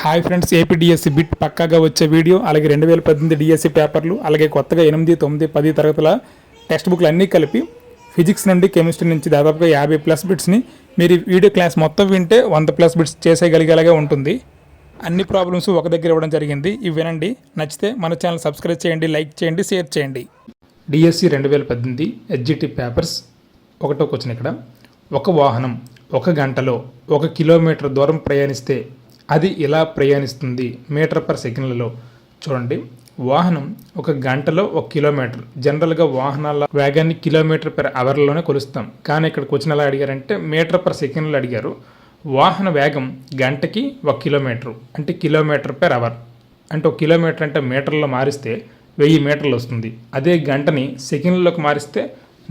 Hi friends, AP DSC bit పక్కాగా వచ్చే video, అలాగే 2018 డిఎస్సి పేపర్లు, అలాగే కొత్తగా 8, 9, 10 తరగతుల టెక్స్ట్ బుక్లు అన్నీ కలిపి ఫిజిక్స్ నుండి కెమిస్ట్రీ నుంచి దాదాపుగా 50+ బిట్స్ని మీరు వీడియో క్లాస్ మొత్తం వింటే 100+ బిట్స్ చేసేయగలిగేలాగా ఉంటుంది. అన్ని ప్రాబ్లమ్స్ ఒక దగ్గర ఇవ్వడం జరిగింది. ఇవి వినండి. నచ్చితే మన ఛానల్ సబ్స్క్రైబ్ చేయండి, లైక్ చేయండి, షేర్ చేయండి. డిఎస్సి 2018 ఎస్జిటి పేపర్స్ ఒకటో క్వశ్చన్. ఇక్కడ ఒక వాహనం 1 గంటలో 1 కిలోమీటర్ దూరం ప్రయాణిస్తే అది ఎలా ప్రయాణిస్తుంది మీటర్ పర్ సెకండ్లలో? చూడండి, వాహనం 1 గంటలో 1 కిలోమీటర్. జనరల్గా వాహనాల వేగాన్ని కిలోమీటర్ పర్ అవర్లోనే కొలుస్తాం, కానీ ఇక్కడ క్వశ్చన్ ఎలా అడిగారంటే మీటర్ పర్ సెకండ్లో అడిగారు. వాహన వేగం గంటకి 1 కిలోమీటర్ అంటే కిలోమీటర్ పర్ అవర్, అంటే 1 కిలోమీటర్ అంటే మీటర్లో మారిస్తే 1000 మీటర్లు వస్తుంది. అదే గంటని సెకండ్లోకి మారిస్తే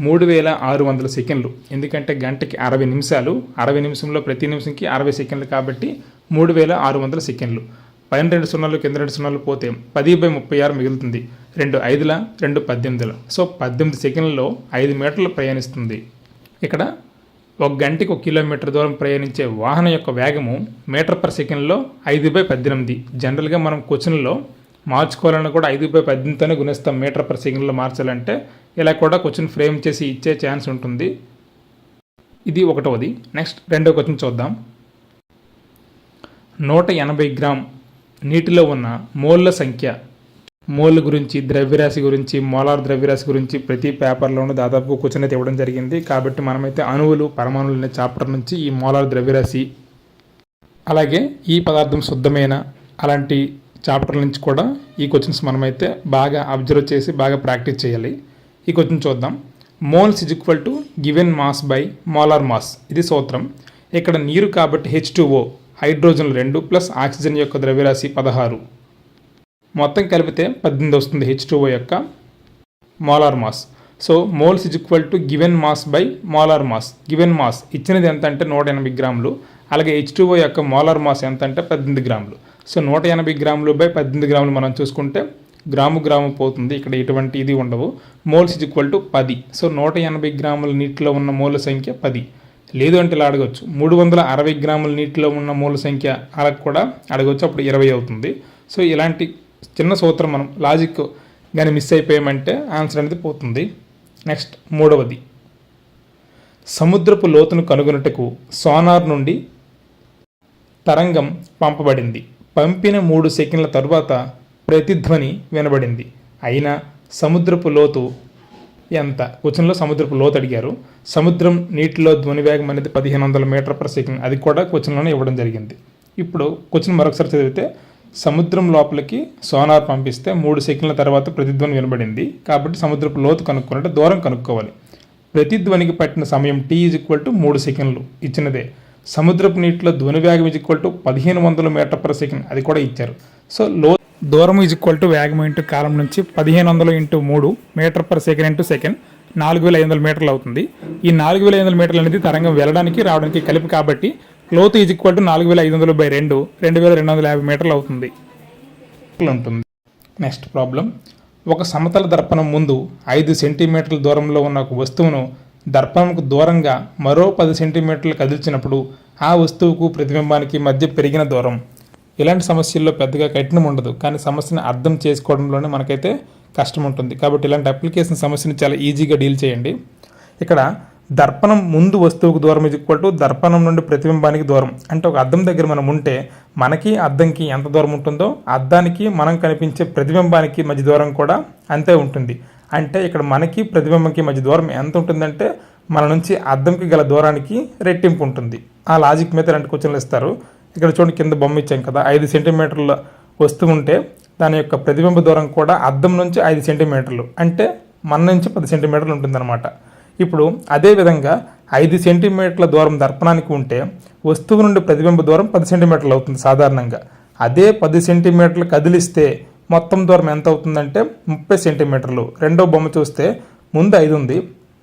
3600 సెకండ్లు. ఎందుకంటే గంటకి 60 నిమిషాలు, 60 నిమిషంలో ప్రతి నిమిషంకి 60 సెకండ్లు, కాబట్టి 3600 సెకండ్లు. పైన 2 సున్నాలు కింద 2 సున్నాలు పోతే 10/36 మిగులుతుంది. 2 5ల 2 18ల. సో 18 సెకండ్లలో 5 మీటర్లు ప్రయాణిస్తుంది. ఇక్కడ 1 గంటకి 1 కిలోమీటర్ దూరం ప్రయాణించే వాహనం యొక్క వేగము మీటర్ పర్ సెకండ్లో 5/18. జనరల్గా మనం క్వశ్చన్లో మార్చుకోవాలన్నా కూడా 5/18తోనే గుణిస్తాం. మీటర్ పర్ సెకండ్లో మార్చాలంటే ఇలా కూడా క్వశ్చన్ ఫ్రేమ్ చేసి ఇచ్చే ఛాన్స్ ఉంటుంది. ఇది ఒకటవది. నెక్స్ట్ రెండో క్వశ్చన్ చూద్దాం. 180 గ్రామ్ నీటిలో ఉన్న మోల్ల సంఖ్య. మోల్ గురించి, ద్రవ్యరాశి గురించి, మోలార్ ద్రవ్యరాశి గురించి ప్రతి పేపర్లోనూ దాదాపు క్వశ్చన్ అయితే ఇవ్వడం జరిగింది. కాబట్టి మనమైతే అణువులు, పరమాణువులు అనే చాప్టర్ నుంచి ఈ మోలార్ ద్రవ్యరాశి, అలాగే ఈ పదార్థం శుద్ధమైన అలాంటి చాప్టర్ నుంచి కూడా ఈ క్వశ్చన్స్ మనమైతే బాగా అబ్జర్వ్ చేసి బాగా ప్రాక్టీస్ చేయాలి. ఈ క్వశ్చన్ చూద్దాం. Moles = given mass by molar mass. ఇది సూత్రం. ఇక్కడ నీరు కాబట్టి H2O, హైడ్రోజన్లు 2 ప్లస్ ఆక్సిజన్ యొక్క ద్రవ్యరాశి 16, మొత్తం కలిపితే 18 వస్తుంది H2O యొక్క molar mass. So moles = given mass by molar mass. Given mass ఇచ్చినది ఎంత అంటే 180 గ్రాములు, అలాగే H2O యొక్క మోలార్ మాస్ ఎంత అంటే 18 గ్రాములు. సో 180 గ్రాములు బై 18 గ్రాములు మనం చూసుకుంటే గ్రాము పోతుంది. ఇక్కడ ఎటువంటి ఇది ఉండవు. మోల్స్ = 10. సో 180 గ్రాముల నీటిలో ఉన్న మోల్ సంఖ్య 10. లేదు అంటే ఇలా అడగవచ్చు, 360 గ్రాముల నీటిలో ఉన్న మోల్ సంఖ్య అలా కూడా అడగవచ్చు, అప్పుడు 20 అవుతుంది. సో ఇలాంటి చిన్న సూత్రం మనం లాజిక్ కానీ మిస్ అయిపోయామంటే ఆన్సర్ అనేది పోతుంది. నెక్స్ట్ మూడవది. సముద్రపు లోతును కనుగొనుటకు సోనార్ నుండి తరంగం పంపబడింది. పంపిన 3 సెకండ్ల తరువాత ప్రతిధ్వని వినబడింది. అయినా సముద్రపు లోతు ఎంత? క్వశ్చన్లో సముద్రపు లోతు అడిగారు. సముద్రం నీటిలో ధ్వని వేగం అనేది 1500 మీటర్ పర్ సెకండ్. అది కూడా క్వశ్చన్లోనే ఇవ్వడం జరిగింది. ఇప్పుడు క్వశ్చన్ మరొకసారి చదివితే, సముద్రం లోపలికి సోనార్ పంపిస్తే 3 సెకండ్ల తర్వాత ప్రతిధ్వని వినబడింది. కాబట్టి సముద్రపు లోతు కనుక్కోవాలంటే దూరం కనుక్కోవాలి. ప్రతిధ్వనికి పట్టిన సమయం T = 3 సెకండ్లు ఇచ్చినదే. సముద్రపు నీటిలో ధ్వని వేగం = 1500 మీటర్ పర్ సెకండ్. అది కూడా ఇచ్చారు. సో దూరం వేగం ఇంటూ కాలం నుంచి 1500 × 3 మీటర్ పర్ సెకండ్ × సెకండ్ 4500 మీటర్లు అవుతుంది. ఈ 4500 మీటర్లు అనేది తరంగం వెళ్ళడానికి రావడానికి కలిపి, కాబట్టి లోతు = 4500/2 2250 మీటర్లు అవుతుంది. Next problem. ఒక సమతల దర్పణం ముందు 5 సెంటీమీటర్ల దూరంలో ఉన్న ఒక వస్తువును దర్పణంకు దూరంగా మరో 10 సెంటీమీటర్లు కదిల్చినప్పుడు ఆ వస్తువుకు ప్రతిబింబానికి మధ్య పెరిగిన దూరం. ఇలాంటి సమస్యల్లో పెద్దగా కఠినం ఉండదు, కానీ సమస్యను అర్థం చేసుకోవడంలోనే మనకైతే కష్టం ఉంటుంది. కాబట్టి ఇలాంటి అప్లికేషన్ సమస్యని చాలా ఈజీగా డీల్ చేయండి. ఇక్కడ దర్పణం ముందు వస్తువుకు దూరం = దర్పణం నుండి ప్రతిబింబానికి దూరం. అంటే ఒక అద్దం దగ్గర మనం ఉంటే మనకి అద్దంకి ఎంత దూరం ఉంటుందో అద్దానికి మనం కనిపించే ప్రతిబింబానికి మధ్య దూరం కూడా అంతే ఉంటుంది. అంటే ఇక్కడ మనకి ప్రతిబింబంకి మధ్య దూరం ఎంత ఉంటుందంటే మన నుంచి అద్దంకి గల దూరానికి రెట్టింపు ఉంటుంది. ఆ లాజిక్ మీద 2 క్వశ్చన్లు ఇస్తారు. ఇక్కడ చూడండి, కింద బొమ్మ ఇచ్చాం కదా, 5 సెంటీమీటర్ల వస్తువు ఉంటే దాని యొక్క ప్రతిబింబ దూరం కూడా అద్దం నుంచి 5 సెంటీమీటర్లు, అంటే మన నుంచి 10 సెంటీమీటర్లు ఉంటుందన్నమాట. ఇప్పుడు అదేవిధంగా 5 సెంటీమీటర్ల దూరం దర్పణానికి ఉంటే వస్తువు నుండి ప్రతిబింబ దూరం 10 సెంటీమీటర్లు అవుతుంది సాధారణంగా. అదే 10 సెంటీమీటర్లు కదిలిస్తే మొత్తం దూరం ఎంత అవుతుందంటే 30 సెంటీమీటర్లు. రెండో బొమ్మ చూస్తే ముందు 5 ఉంది,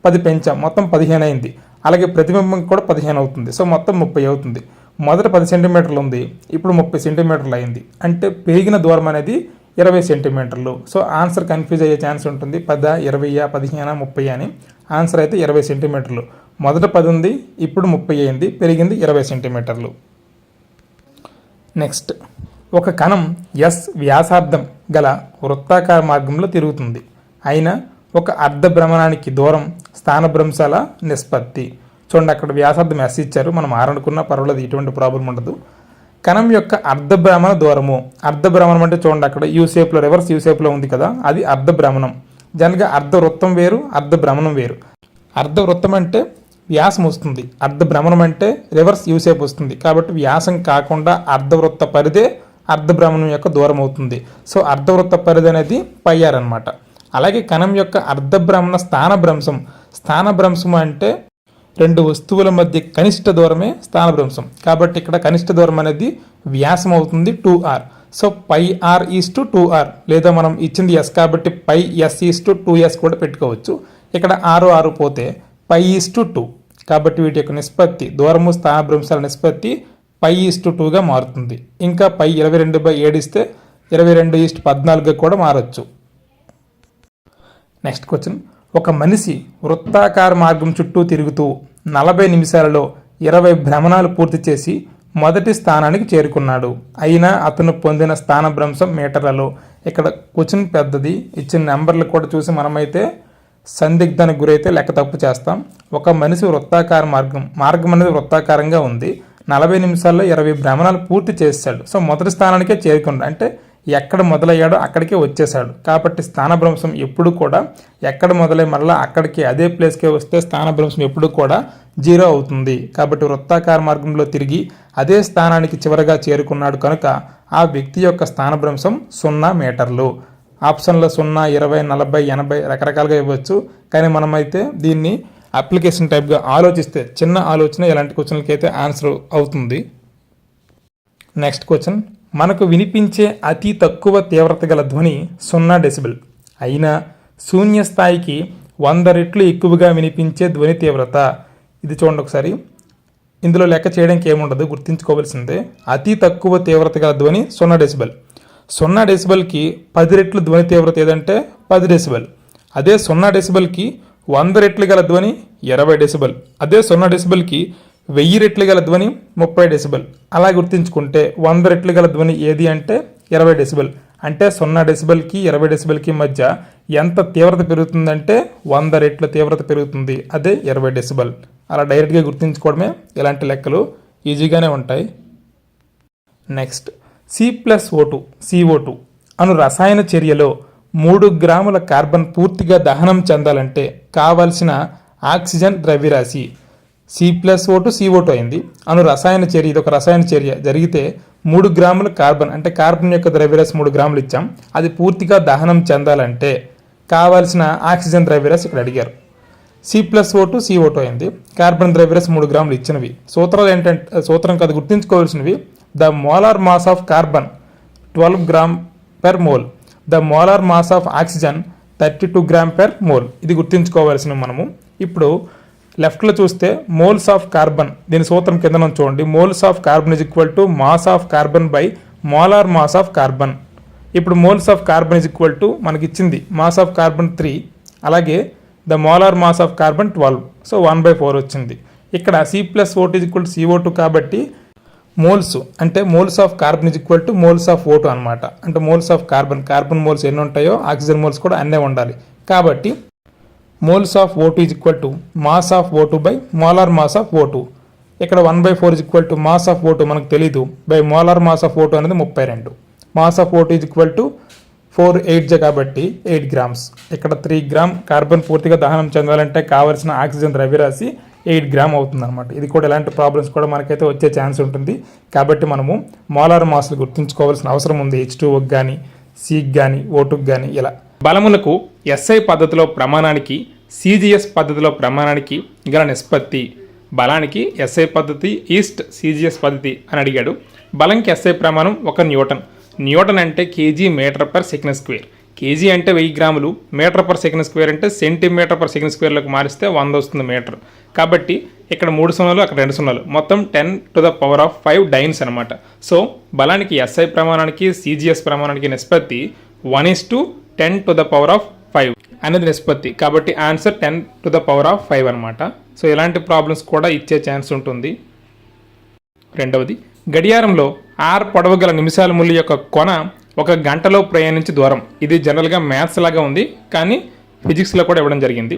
10 పెంచాం, మొత్తం 15 అయింది. అలాగే ప్రతిబింబం కూడా 15 అవుతుంది. సో మొత్తం 30 అవుతుంది. మొదట 10 సెంటీమీటర్లు ఉంది, ఇప్పుడు 30 సెంటీమీటర్లు అయింది. అంటే పెరిగిన దూరం అనేది 20 సెంటీమీటర్లు. సో ఆన్సర్ కన్ఫ్యూజ్ అయ్యే ఛాన్స్ ఉంటుంది. 10, 20, 15, 30 అని. ఆన్సర్ అయితే 20 సెంటీమీటర్లు. మొదట 10 ఉంది, ఇప్పుడు 30 అయింది, పెరిగింది 20 సెంటీమీటర్లు. నెక్స్ట్ ఒక కణం ఎస్ వ్యాసార్థం గల వృత్తాకార మార్గంలో తిరుగుతుంది. అయినా ఒక అర్ధ భ్రమణానికి దూరం స్థానభ్రంశాల నిష్పత్తి. చూడండి, అక్కడ వ్యాసార్థం ఎస్ ఇచ్చారు, మనం ఆరనుకున్నా పర్వాలేదు, ఎటువంటి ప్రాబ్లం ఉండదు. కణం యొక్క అర్ధ భ్రమణ దూరము. అర్ధ భ్రమణం అంటే చూడండి, అక్కడ యూ షేప్లో, రివర్స్ యూ షేప్లో ఉంది కదా, అది అర్ధ భ్రమణం. జనరల్గా అర్ధ వృత్తం వేరు, అర్ధ భ్రమణం వేరు. అర్ధ వృత్తం అంటే వ్యాసం వస్తుంది, అర్ధ భ్రమణం అంటే రివర్స్ యూ షేప్ వస్తుంది. కాబట్టి వ్యాసం కాకుండా అర్ధవృత్త పరిధే అర్ధభ్రమణం యొక్క దూరం అవుతుంది. సో అర్ధవృత్త పరిధి అనేది πr అనమాట. అలాగే కణం యొక్క అర్ధభ్రమణ స్థానభ్రంశం. స్థానభ్రంశం అంటే రెండు వస్తువుల మధ్య కనిష్ట దూరమే స్థానభ్రంశం. కాబట్టి ఇక్కడ కనిష్ట దూరం అనేది వ్యాసం అవుతుంది 2r. So πr is to 2r, లేదా మనం ఇచ్చింది s కాబట్టి πs ఈజ్ టు 2s కూడా పెట్టుకోవచ్చు. ఇక్కడ 6 పోతే π ఈజ్ టు 2. కాబట్టి వీటి యొక్క నిష్పత్తి, దూరము స్థానభ్రంశాల నిష్పత్తి π:2గా మారుతుంది. ఇంకా π 22/7 ఇస్తే 22:14గా కూడా మారచ్చు. నెక్స్ట్ క్వశ్చన్, ఒక మనిషి వృత్తాకార మార్గం చుట్టూ తిరుగుతూ 40 నిమిషాలలో 20 భ్రమణాలు పూర్తి చేసి మొదటి స్థానానికి చేరుకున్నాడు. అయినా అతను పొందిన స్థానభ్రంశం మీటర్లలో. ఇక్కడ క్వశ్చన్ పెద్దది, ఇచ్చిన నెంబర్లు కూడా చూసి మనమైతే సందిగ్ధానికి గురైతే లెక్క తప్పు చేస్తాం. ఒక మనిషి వృత్తాకార మార్గం అనేది వృత్తాకారంగా ఉంది, 40 నిమిషాల్లో 20 భ్రమణాలు పూర్తి చేశాడు. సో మొదటి స్థానానికే చేరుకున్నాడు, అంటే ఎక్కడ మొదలయ్యాడో అక్కడికే వచ్చేసాడు. కాబట్టి స్థానభ్రంశం ఎప్పుడు కూడా ఎక్కడ మొదలై మళ్ళీ అక్కడికి అదే ప్లేస్కే వస్తే స్థానభ్రంశం ఎప్పుడు కూడా 0 అవుతుంది. కాబట్టి వృత్తాకార మార్గంలో తిరిగి అదే స్థానానికి చివరగా చేరుకున్నాడు కనుక ఆ వ్యక్తి యొక్క స్థానభ్రంశం 0 మీటర్లు. ఆప్షన్లో 0, 20, 40, 80 రకరకాలుగా ఇవ్వచ్చు. కానీ మనమైతే దీన్ని అప్లికేషన్ టైప్గా ఆలోచిస్తే, చిన్న ఆలోచన ఇలాంటి క్వశ్చన్లకి అయితే ఆన్సర్ అవుతుంది. నెక్స్ట్ క్వశ్చన్, మనకు వినిపించే అతి తక్కువ తీవ్రత గల ధ్వని 0 డెసిబెల్. అయినా శూన్య స్థాయికి 100 రెట్లు ఎక్కువగా వినిపించే ధ్వని తీవ్రత. ఇది చూడండి ఒకసారి, ఇందులో లెక్క చేయడానికి ఏముండదు, గుర్తుంచుకోవాల్సిందే. అతి తక్కువ తీవ్రత గల ధ్వని 0 డెసిబెల్. 0 డెసిబెల్కి 10 రెట్లు ధ్వని తీవ్రత ఏదంటే 10 డెసిబెల్. అదే 0 డెసిబెల్కి 100 రెట్లు గల ధ్వని 20 డెసిబెల్. అదే 0 డెసిబెల్కి 1000 రెట్లు గల ధ్వని 30 డెసిబెల్. అలా గుర్తుంచుకుంటే 100 రెట్లు గల ధ్వని ఏది అంటే 20 డెసిబెల్. అంటే 0 డెసిబెల్కి 20 డెసిబెల్కి మధ్య ఎంత తీవ్రత పెరుగుతుందంటే 100 రెట్ల తీవ్రత పెరుగుతుంది, అదే 20 డెసిబెల్. అలా డైరెక్ట్గా గుర్తుంచుకోవడమే, ఇలాంటి లెక్కలు ఈజీగానే ఉంటాయి. నెక్స్ట్, C+O2 CO2 అను రసాయన చర్యలో 3 గ్రాముల కార్బన్ పూర్తిగా దహనం చెందాలంటే కావలసిన ఆక్సిజన్ ద్రవ్యరాశి. C+O2 CO2 అయింది, అను రసాయన చర్య, ఇది ఒక రసాయన చర్య జరిగితే 3 గ్రాముల కార్బన్, అంటే కార్బన్ యొక్క ద్రవ్యరాశి 3 గ్రాములు ఇచ్చాం, అది పూర్తిగా దహనం చెందాలంటే కావాల్సిన ఆక్సిజన్ ద్రవ్యరాశి ఇక్కడ అడిగారు. C+O2 CO2 అయింది, కార్బన్ ద్రవ్యరాశి 3 గ్రాములు ఇచ్చినవి. సూత్రాలు ఏంటంటే, సూత్రం కాదు గుర్తుంచుకోవాల్సినవి, the molar mass of carbon 12 gram per mole, the molar mass of oxygen 32 gram per mole. ఇది గుర్తుంచుకోవాల్సిన మనము. ఇప్పుడు లెఫ్ట్లో చూస్తే మోల్స్ ఆఫ్ కార్బన్, దీని సూత్రం కింద చూడండి, moles of carbon is equal to mass of carbon by molar mass of carbon. ఇప్పుడు moles of carbon is equal to మనకి ఇచ్చింది మాస్ ఆఫ్ కార్బన్ 3, అలాగే the molar mass of carbon 12, so 1/4 వచ్చింది. ఇక్కడ C+O2 is equal to CO2 కాబట్టి moles అంటే moles of carbon is equal to moles of O2 అనమాట. అంటే మోల్స్ ఆఫ్ కార్బన్ మోల్స్ ఎన్ని ఉంటాయో ఆక్సిజన్ మోల్స్ కూడా అన్నే ఉండాలి. కాబట్టి moles of O2 is equal to mass of O2 by molar mass of O2. ఇక్కడ 1/4 is equal to mass of O2 మనకు తెలీదు, by molar mass of O2 అనేది 32. Mass of O2 is equal to 4/8 కాబట్టి 8 grams. ఇక్కడ 3 gram carbon పూర్తిగా దహనం చెందాలంటే కావాల్సిన ఆక్సిజన్ ద్రవ్యరాశి 8 గ్రామ్ అవుతుంది అనమాట. ఇది కూడా ఎలాంటి ప్రాబ్లమ్స్ కూడా మనకైతే వచ్చే ఛాన్స్ ఉంటుంది. కాబట్టి మనము మోలార్ మాస్లు గుర్తుంచుకోవాల్సిన అవసరం ఉంది, H2Oకి కానీ, Cకి కానీ, O2కి కానీ. ఇలా బలములకు SI పద్ధతిలో ప్రమాణానికి, CGS పద్ధతిలో ప్రమాణానికి గల నిష్పత్తి. బలానికి SI పద్ధతి ఈస్ట్ CGS పద్ధతి అని అడిగాడు. బలంకి SI ప్రమాణం 1 న్యూటన్. న్యూటన్ అంటే KG metre per second square. KG అంటే 1000 గ్రాములు, మీటర్ పర్ సెకండ్ స్క్వేర్ అంటే సెంటీమీటర్ పర్ సెకండ్ స్క్వేర్లోకి మారిస్తే 100 వస్తుంది మీటర్. కాబట్టి ఇక్కడ 3 సున్నాలు, అక్కడ 2 సున్నాలు, మొత్తం 10⁵ డైన్స్ అనమాట. సో బలానికి SI ప్రమాణానికి, CGS ప్రమాణానికి నిష్పత్తి 1:10⁵ అనేది నిష్పత్తి. కాబట్టి ఆన్సర్ 10⁵ అనమాట. సో ఇలాంటి ప్రాబ్లమ్స్ కూడా ఇచ్చే ఛాన్స్ ఉంటుంది. రెండవది, గడియారంలో ఆర్ పొడవు గల నిమిషాల ముళ్ళు యొక్క కొన ఒక గంటలో ప్రయాణించే దూరం. ఇది జనరల్గా మ్యాథ్స్ లాగా ఉంది, కానీ ఫిజిక్స్లో కూడా ఇవ్వడం జరిగింది.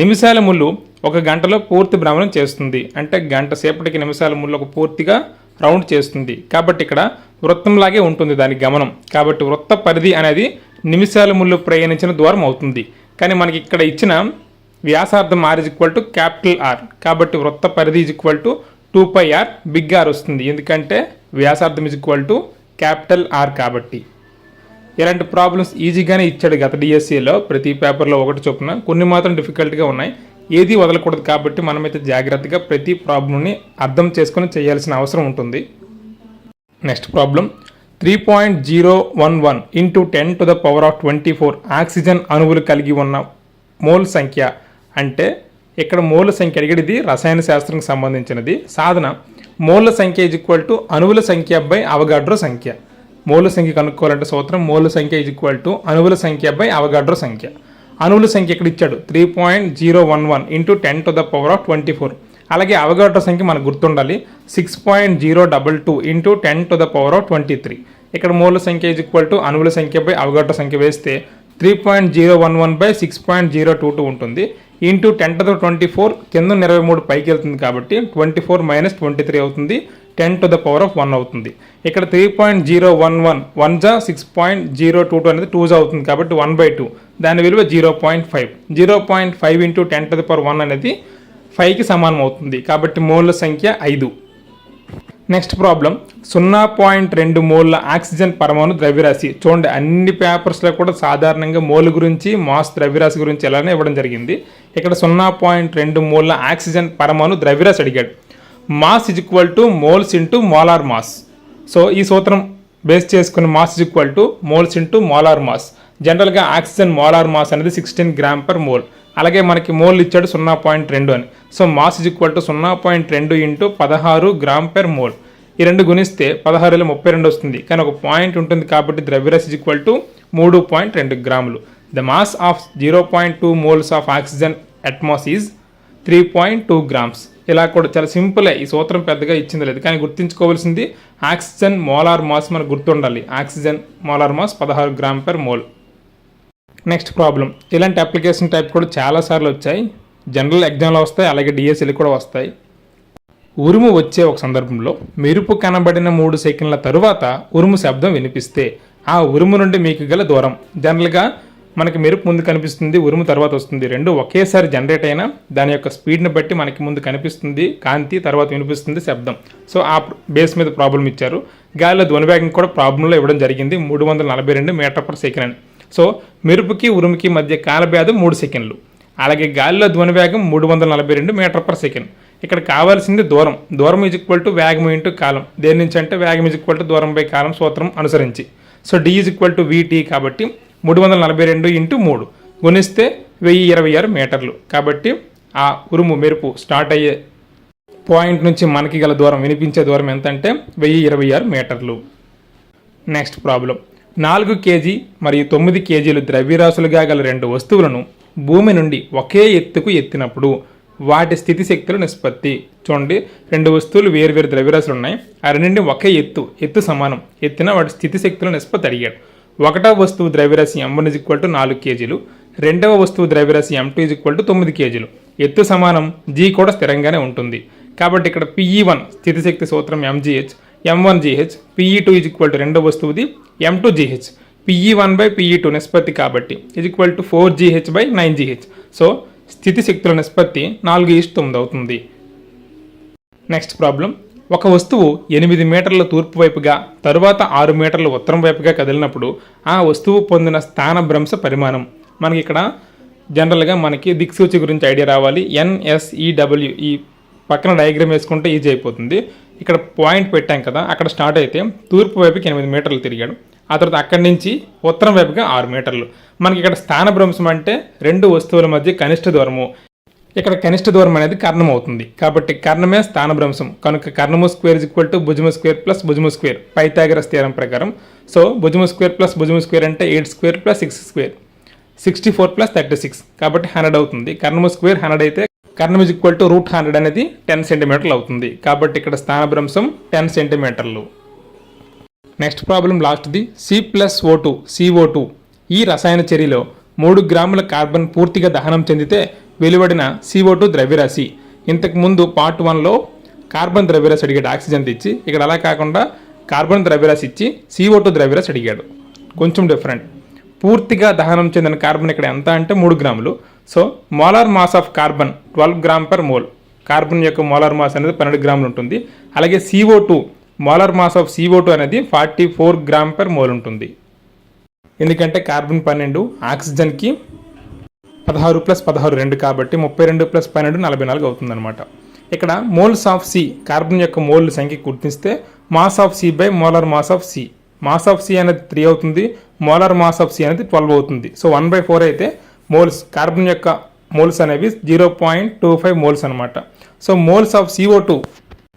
నిమిషాల ముళ్ళు ఒక గంటలో పూర్తి భ్రమణం చేస్తుంది. అంటే గంట సేపటికి నిమిషాల ముళ్ళు ఒక పూర్తిగా రౌండ్ చేస్తుంది. కాబట్టి ఇక్కడ వృత్తంలాగే ఉంటుంది దాని గమనం. కాబట్టి వృత్త పరిధి అనేది నిమిషాల ముళ్ళు ప్రయాణించిన దూరం అవుతుంది. కానీ మనకి ఇక్కడ ఇచ్చిన వ్యాసార్థం R is equal to capital R. కాబట్టి వృత్త పరిధి is equal to 2πr big R వస్తుంది. ఎందుకంటే వ్యాసార్థం is equal to capital R. కాబట్టి ఇలాంటి ప్రాబ్లమ్స్ ఈజీగానే ఇచ్చాడు గత డిఎస్సిలో. ప్రతి పేపర్లో ఒకటి చొప్పున, కొన్ని మాత్రం డిఫికల్ట్గా ఉన్నాయి. ఏది వదలకూడదు. కాబట్టి మనమైతే జాగ్రత్తగా ప్రతి ప్రాబ్లంని అర్థం చేసుకొని చేయాల్సిన అవసరం ఉంటుంది. నెక్స్ట్ ప్రాబ్లం 3.011 ఇంటూ 10⁻24 ఆక్సిజన్ అణువులు కలిగి ఉన్న మోల్ సంఖ్య. అంటే ఇక్కడ మోల్ సంఖ్య అడిగేది, ఇది రసాయన శాస్త్రంకి సంబంధించినది. సాధన మోల్ సంఖ్య ఈజ్ ఈక్వల్ టు అణువుల సంఖ్య బై అవగాడ్రో సంఖ్య. మోల్ సంఖ్య కనుక్కోవాలంటే సూత్రం మోల్ సంఖ్య ఈజ్ ఈక్వల్ టు అణువుల సంఖ్య బై అవగాడ్రో సంఖ్య. అణువుల సంఖ్య ఇక్కడ ఇచ్చాడు 3.011 ఇంటూ 10⁻24. అలాగే అవగాడ్రో సంఖ్య మనకు గుర్తుండాలి 6.022 ఇంటూ 10⁻23. ఇక్కడ మోల్ సంఖ్య ఈజ్ ఈక్వల్ టు అణువుల సంఖ్య బై అవగాడ్రో సంఖ్య వేస్తే 3.011 బై 6.022 ఉంటుంది. ఇంటూ 10⁻24 కింద 23 పైకి వెళ్తుంది కాబట్టి 24 - 23 అవుతుంది. 10⁻1 అవుతుంది. ఇక్కడ 3.011 1 జా 6.022 అనేది 2 జా అవుతుంది కాబట్టి 1/2. దాని విలువ 0.5. 0.5 ఇంటూ 10⁻1 అనేది 5కి సమానం అవుతుంది. కాబట్టి మోల్ల సంఖ్య 5. నెక్స్ట్ ప్రాబ్లం 0.2 మోల్ల ఆక్సిజన్ పరమాణు ద్రవ్యరాశి. చూడండి, అన్ని పేపర్స్లో కూడా సాధారణంగా మోల్ గురించి, మాస్ ద్రవ్యరాశి గురించి ఎలానే ఇవ్వడం జరిగింది. ఇక్కడ 0.2 మోల్ల ఆక్సిజన్ పరమాణు ద్రవ్యరాశి అడిగాడు. Mass is equal to moles into molar mass. So ఈ సూత్రం బేస్ చేసుకుని mass is equal to moles into molar mass. జనరల్గా ఆక్సిజన్ మోలార్ మాస్ అనేది 16 గ్రామ్/మోల్. అలాగే మనకి మోల్ ఇచ్చాడు 0.2 అని. So mass is equal to 0.2 into 16 గ్రామ్/మోల్. ఈ రెండు గుణిస్తే 16 32 వస్తుంది. కానీ ఒక పాయింట్ ఉంటుంది కాబట్టి ద్రవ్యరాశి ఇజ్ ఈక్వల్ టు 3.2 గ్రాములు. The mass of 0.2 moles of oxygen Atmos is 3.2 grams. ఇలా కూడా చాలా సింపుల్. ఈ సూత్రం పెద్దగా ఇచ్చింది లేదు, కానీ గుర్తుంచుకోవాల్సింది ఆక్సిజన్ మోలార్ మాస్ మనకు గుర్తుండాలి. Oxygen molar mass 16 gram per mole. Next problem, ఇలాంటి అప్లికేషన్ టైప్ కూడా చాలాసార్లు వచ్చాయి. జనరల్ ఎగ్జామ్లో వస్తాయి, అలాగే డిఎస్సీలు కూడా వస్తాయి. ఉరుము వచ్చే ఒక సందర్భంలో మెరుపు కనబడిన 3 సెకండ్ల తరువాత ఉరుము శబ్దం వినిపిస్తే ఆ ఉరుము నుండి మీకు గల దూరం. జనరల్గా మనకి మెరుపు ముందు కనిపిస్తుంది, ఉరుము తర్వాత వస్తుంది. రెండు ఒకేసారి జనరేట్ అయినా దాని యొక్క స్పీడ్ని బట్టి మనకి ముందు కనిపిస్తుంది కాంతి, తర్వాత వినిపిస్తుంది శబ్దం. సో ఆ బేస్ మీద ప్రాబ్లం ఇచ్చారు. గాలిలో ధ్వని వేగం కూడా ప్రాబ్లంలో ఇవ్వడం జరిగింది 342 మీటర్/సెకండ్ అని. సో మెరుపుకి ఉరుముకి మధ్య కాలభేదం 3 సెకండ్లు. అలాగే గాలిలో ధ్వని వేగం 342 మీటర్/సెకండ్. ఇక్కడ కావాల్సింది దూరం. దూరం ఈజ్ ఈక్వల్ టు వేగం ఇంటూ కాలం. దేని నుంచి అంటే వేగం ఈజ్ ఈక్వల్ టు దూరం బై కాలం సూత్రం అనుసరించి. So D is equal to VT కాబట్టి 342 ఇంటూ 3 గుణిస్తే 1026 మీటర్లు. కాబట్టి ఆ ఉరుము మెరుపు స్టార్ట్ అయ్యే పాయింట్ నుంచి మనకి గల దూరం, వినిపించే దూరం ఎంత అంటే 1026 మీటర్లు. నెక్స్ట్ ప్రాబ్లం 4 కేజీ మరియు 9 కేజీలు ద్రవ్యరాశులుగా గల 2 వస్తువులను భూమి నుండి ఒకే ఎత్తుకు ఎత్తినప్పుడు వాటి స్థితి శక్తుల నిష్పత్తి. చూడండి, 2 వస్తువులు వేరు ద్రవ్యరాశులు ఉన్నాయి. ఆ రెండింటి ఒకే ఎత్తు సమానం. ఎత్తిన వాటి స్థితి శక్తుల నిష్పత్తి అడిగాడు. 1వ వస్తువు ద్రవ్యరాశి m1 = 4 కేజీలు, 2వ వస్తువు ద్రవ్యరాశి m2 = 9 కేజీలు. ఎత్తు సమానం, g కూడా స్థిరంగానే ఉంటుంది. కాబట్టి ఇక్కడ Pe1 స్థితిశక్తి సూత్రం mgh, m1 gh, Pe2 = 2వ వస్తువుది m2 gh. Pe1/Pe2 నిష్పత్తి కాబట్టి = 4gh/9gh. సో స్థితి శక్తుల నిష్పత్తి 4:9 అవుతుంది. నెక్స్ట్ ప్రాబ్లం, ఒక వస్తువు 8 మీటర్ల తూర్పు వైపుగా తరువాత 6 మీటర్ల ఉత్తరం వైపుగా కదిలినప్పుడు ఆ వస్తువు పొందిన స్థాన భ్రంశ పరిమాణం. మనకి ఇక్కడ జనరల్గా మనకి దిక్సూచి గురించి ఐడియా రావాలి. NSEW ఈ పక్కన డయాగ్రామ్ వేసుకుంటే ఈజీ అయిపోతుంది. ఇక్కడ పాయింట్ పెట్టాం కదా, అక్కడ స్టార్ట్ అయితే తూర్పు వైపుకి 8 మీటర్లు తిరిగాడు. ఆ తర్వాత అక్కడి నుంచి ఉత్తరం వైపుగా 6 మీటర్లు. మనకి ఇక్కడ స్థాన భ్రంశం అంటే 2 వస్తువుల మధ్య కనిష్ట దూరము. ఇక్కడ కనిష్ట దూరం అనేది కర్ణం అవుతుంది. కాబట్టి కర్ణమే స్థానభ్రంశం. కనుక కర్ణము స్క్వేర్ = భుజము స్క్వేర్ ప్లస్ భుజము స్క్వేర్ పైథాగరస్ థియరం ప్రకారం. సో భుజము స్క్వేర్ ప్లస్ భుజము స్క్వేర్ అంటే 8² + 6² 64 + 36 కాబట్టి 100 అవుతుంది. కర్ణము స్క్వేర్ 100 అయితే కర్ణం ఈజ్ ఈక్వల్ టు √100 అనేది 10 సెంటీమీటర్లు అవుతుంది. కాబట్టి ఇక్కడ స్థానభ్రంశం 10 సెంటీమీటర్లు. నెక్స్ట్ ప్రాబ్లం లాస్ట్ది C+O2 CO2 ఈ రసాయన చర్యలో 3 గ్రాముల కార్బన్ పూర్తిగా దహనం చెందితే వెలువడిన CO2 ద్రవ్యరాశి. ఇంతకుముందు పార్ట్ 1లో కార్బన్ ద్రవ్యరాశి అడిగాడు ఆక్సిజన్ ఇచ్చి, ఇక్కడ అలా కాకుండా కార్బన్ ద్రవ్యరాశి ఇచ్చి CO2 ద్రవ్యరాశి అడిగాడు. కొంచెం డిఫరెంట్. పూర్తిగా దహనం చెందిన కార్బన్ ఇక్కడ ఎంత అంటే 3 గ్రాములు. So molar mass of carbon 12 gram per mole. Carbon యొక్క మోలార్ మాస్ అనేది 12 గ్రాములు ఉంటుంది. అలాగే CO2 molar mass of CO2 అనేది 44 గ్రామ్ పర్ మోల్ ఉంటుంది. ఎందుకంటే కార్బన్ 12, ఆక్సిజన్కి 16 + 16 2 కాబట్టి 32 + 12 44 అవుతుందన్నమాట. ఇక్కడ మోల్స్ ఆఫ్ సి, కార్బన్ యొక్క మోల్ సంఖ్య గుర్తిస్తే mass of C by molar mass of C. Mass of C అనేది 3 అవుతుంది, మోలార్ మాస్ ఆఫ్ సి అనేది 12 అవుతుంది. సో 1/4 అయితే మోల్స్, కార్బన్ యొక్క మోల్స్ అనేవి 0.25 మోల్స్ అనమాట. సో మోల్స్ ఆఫ్ CO2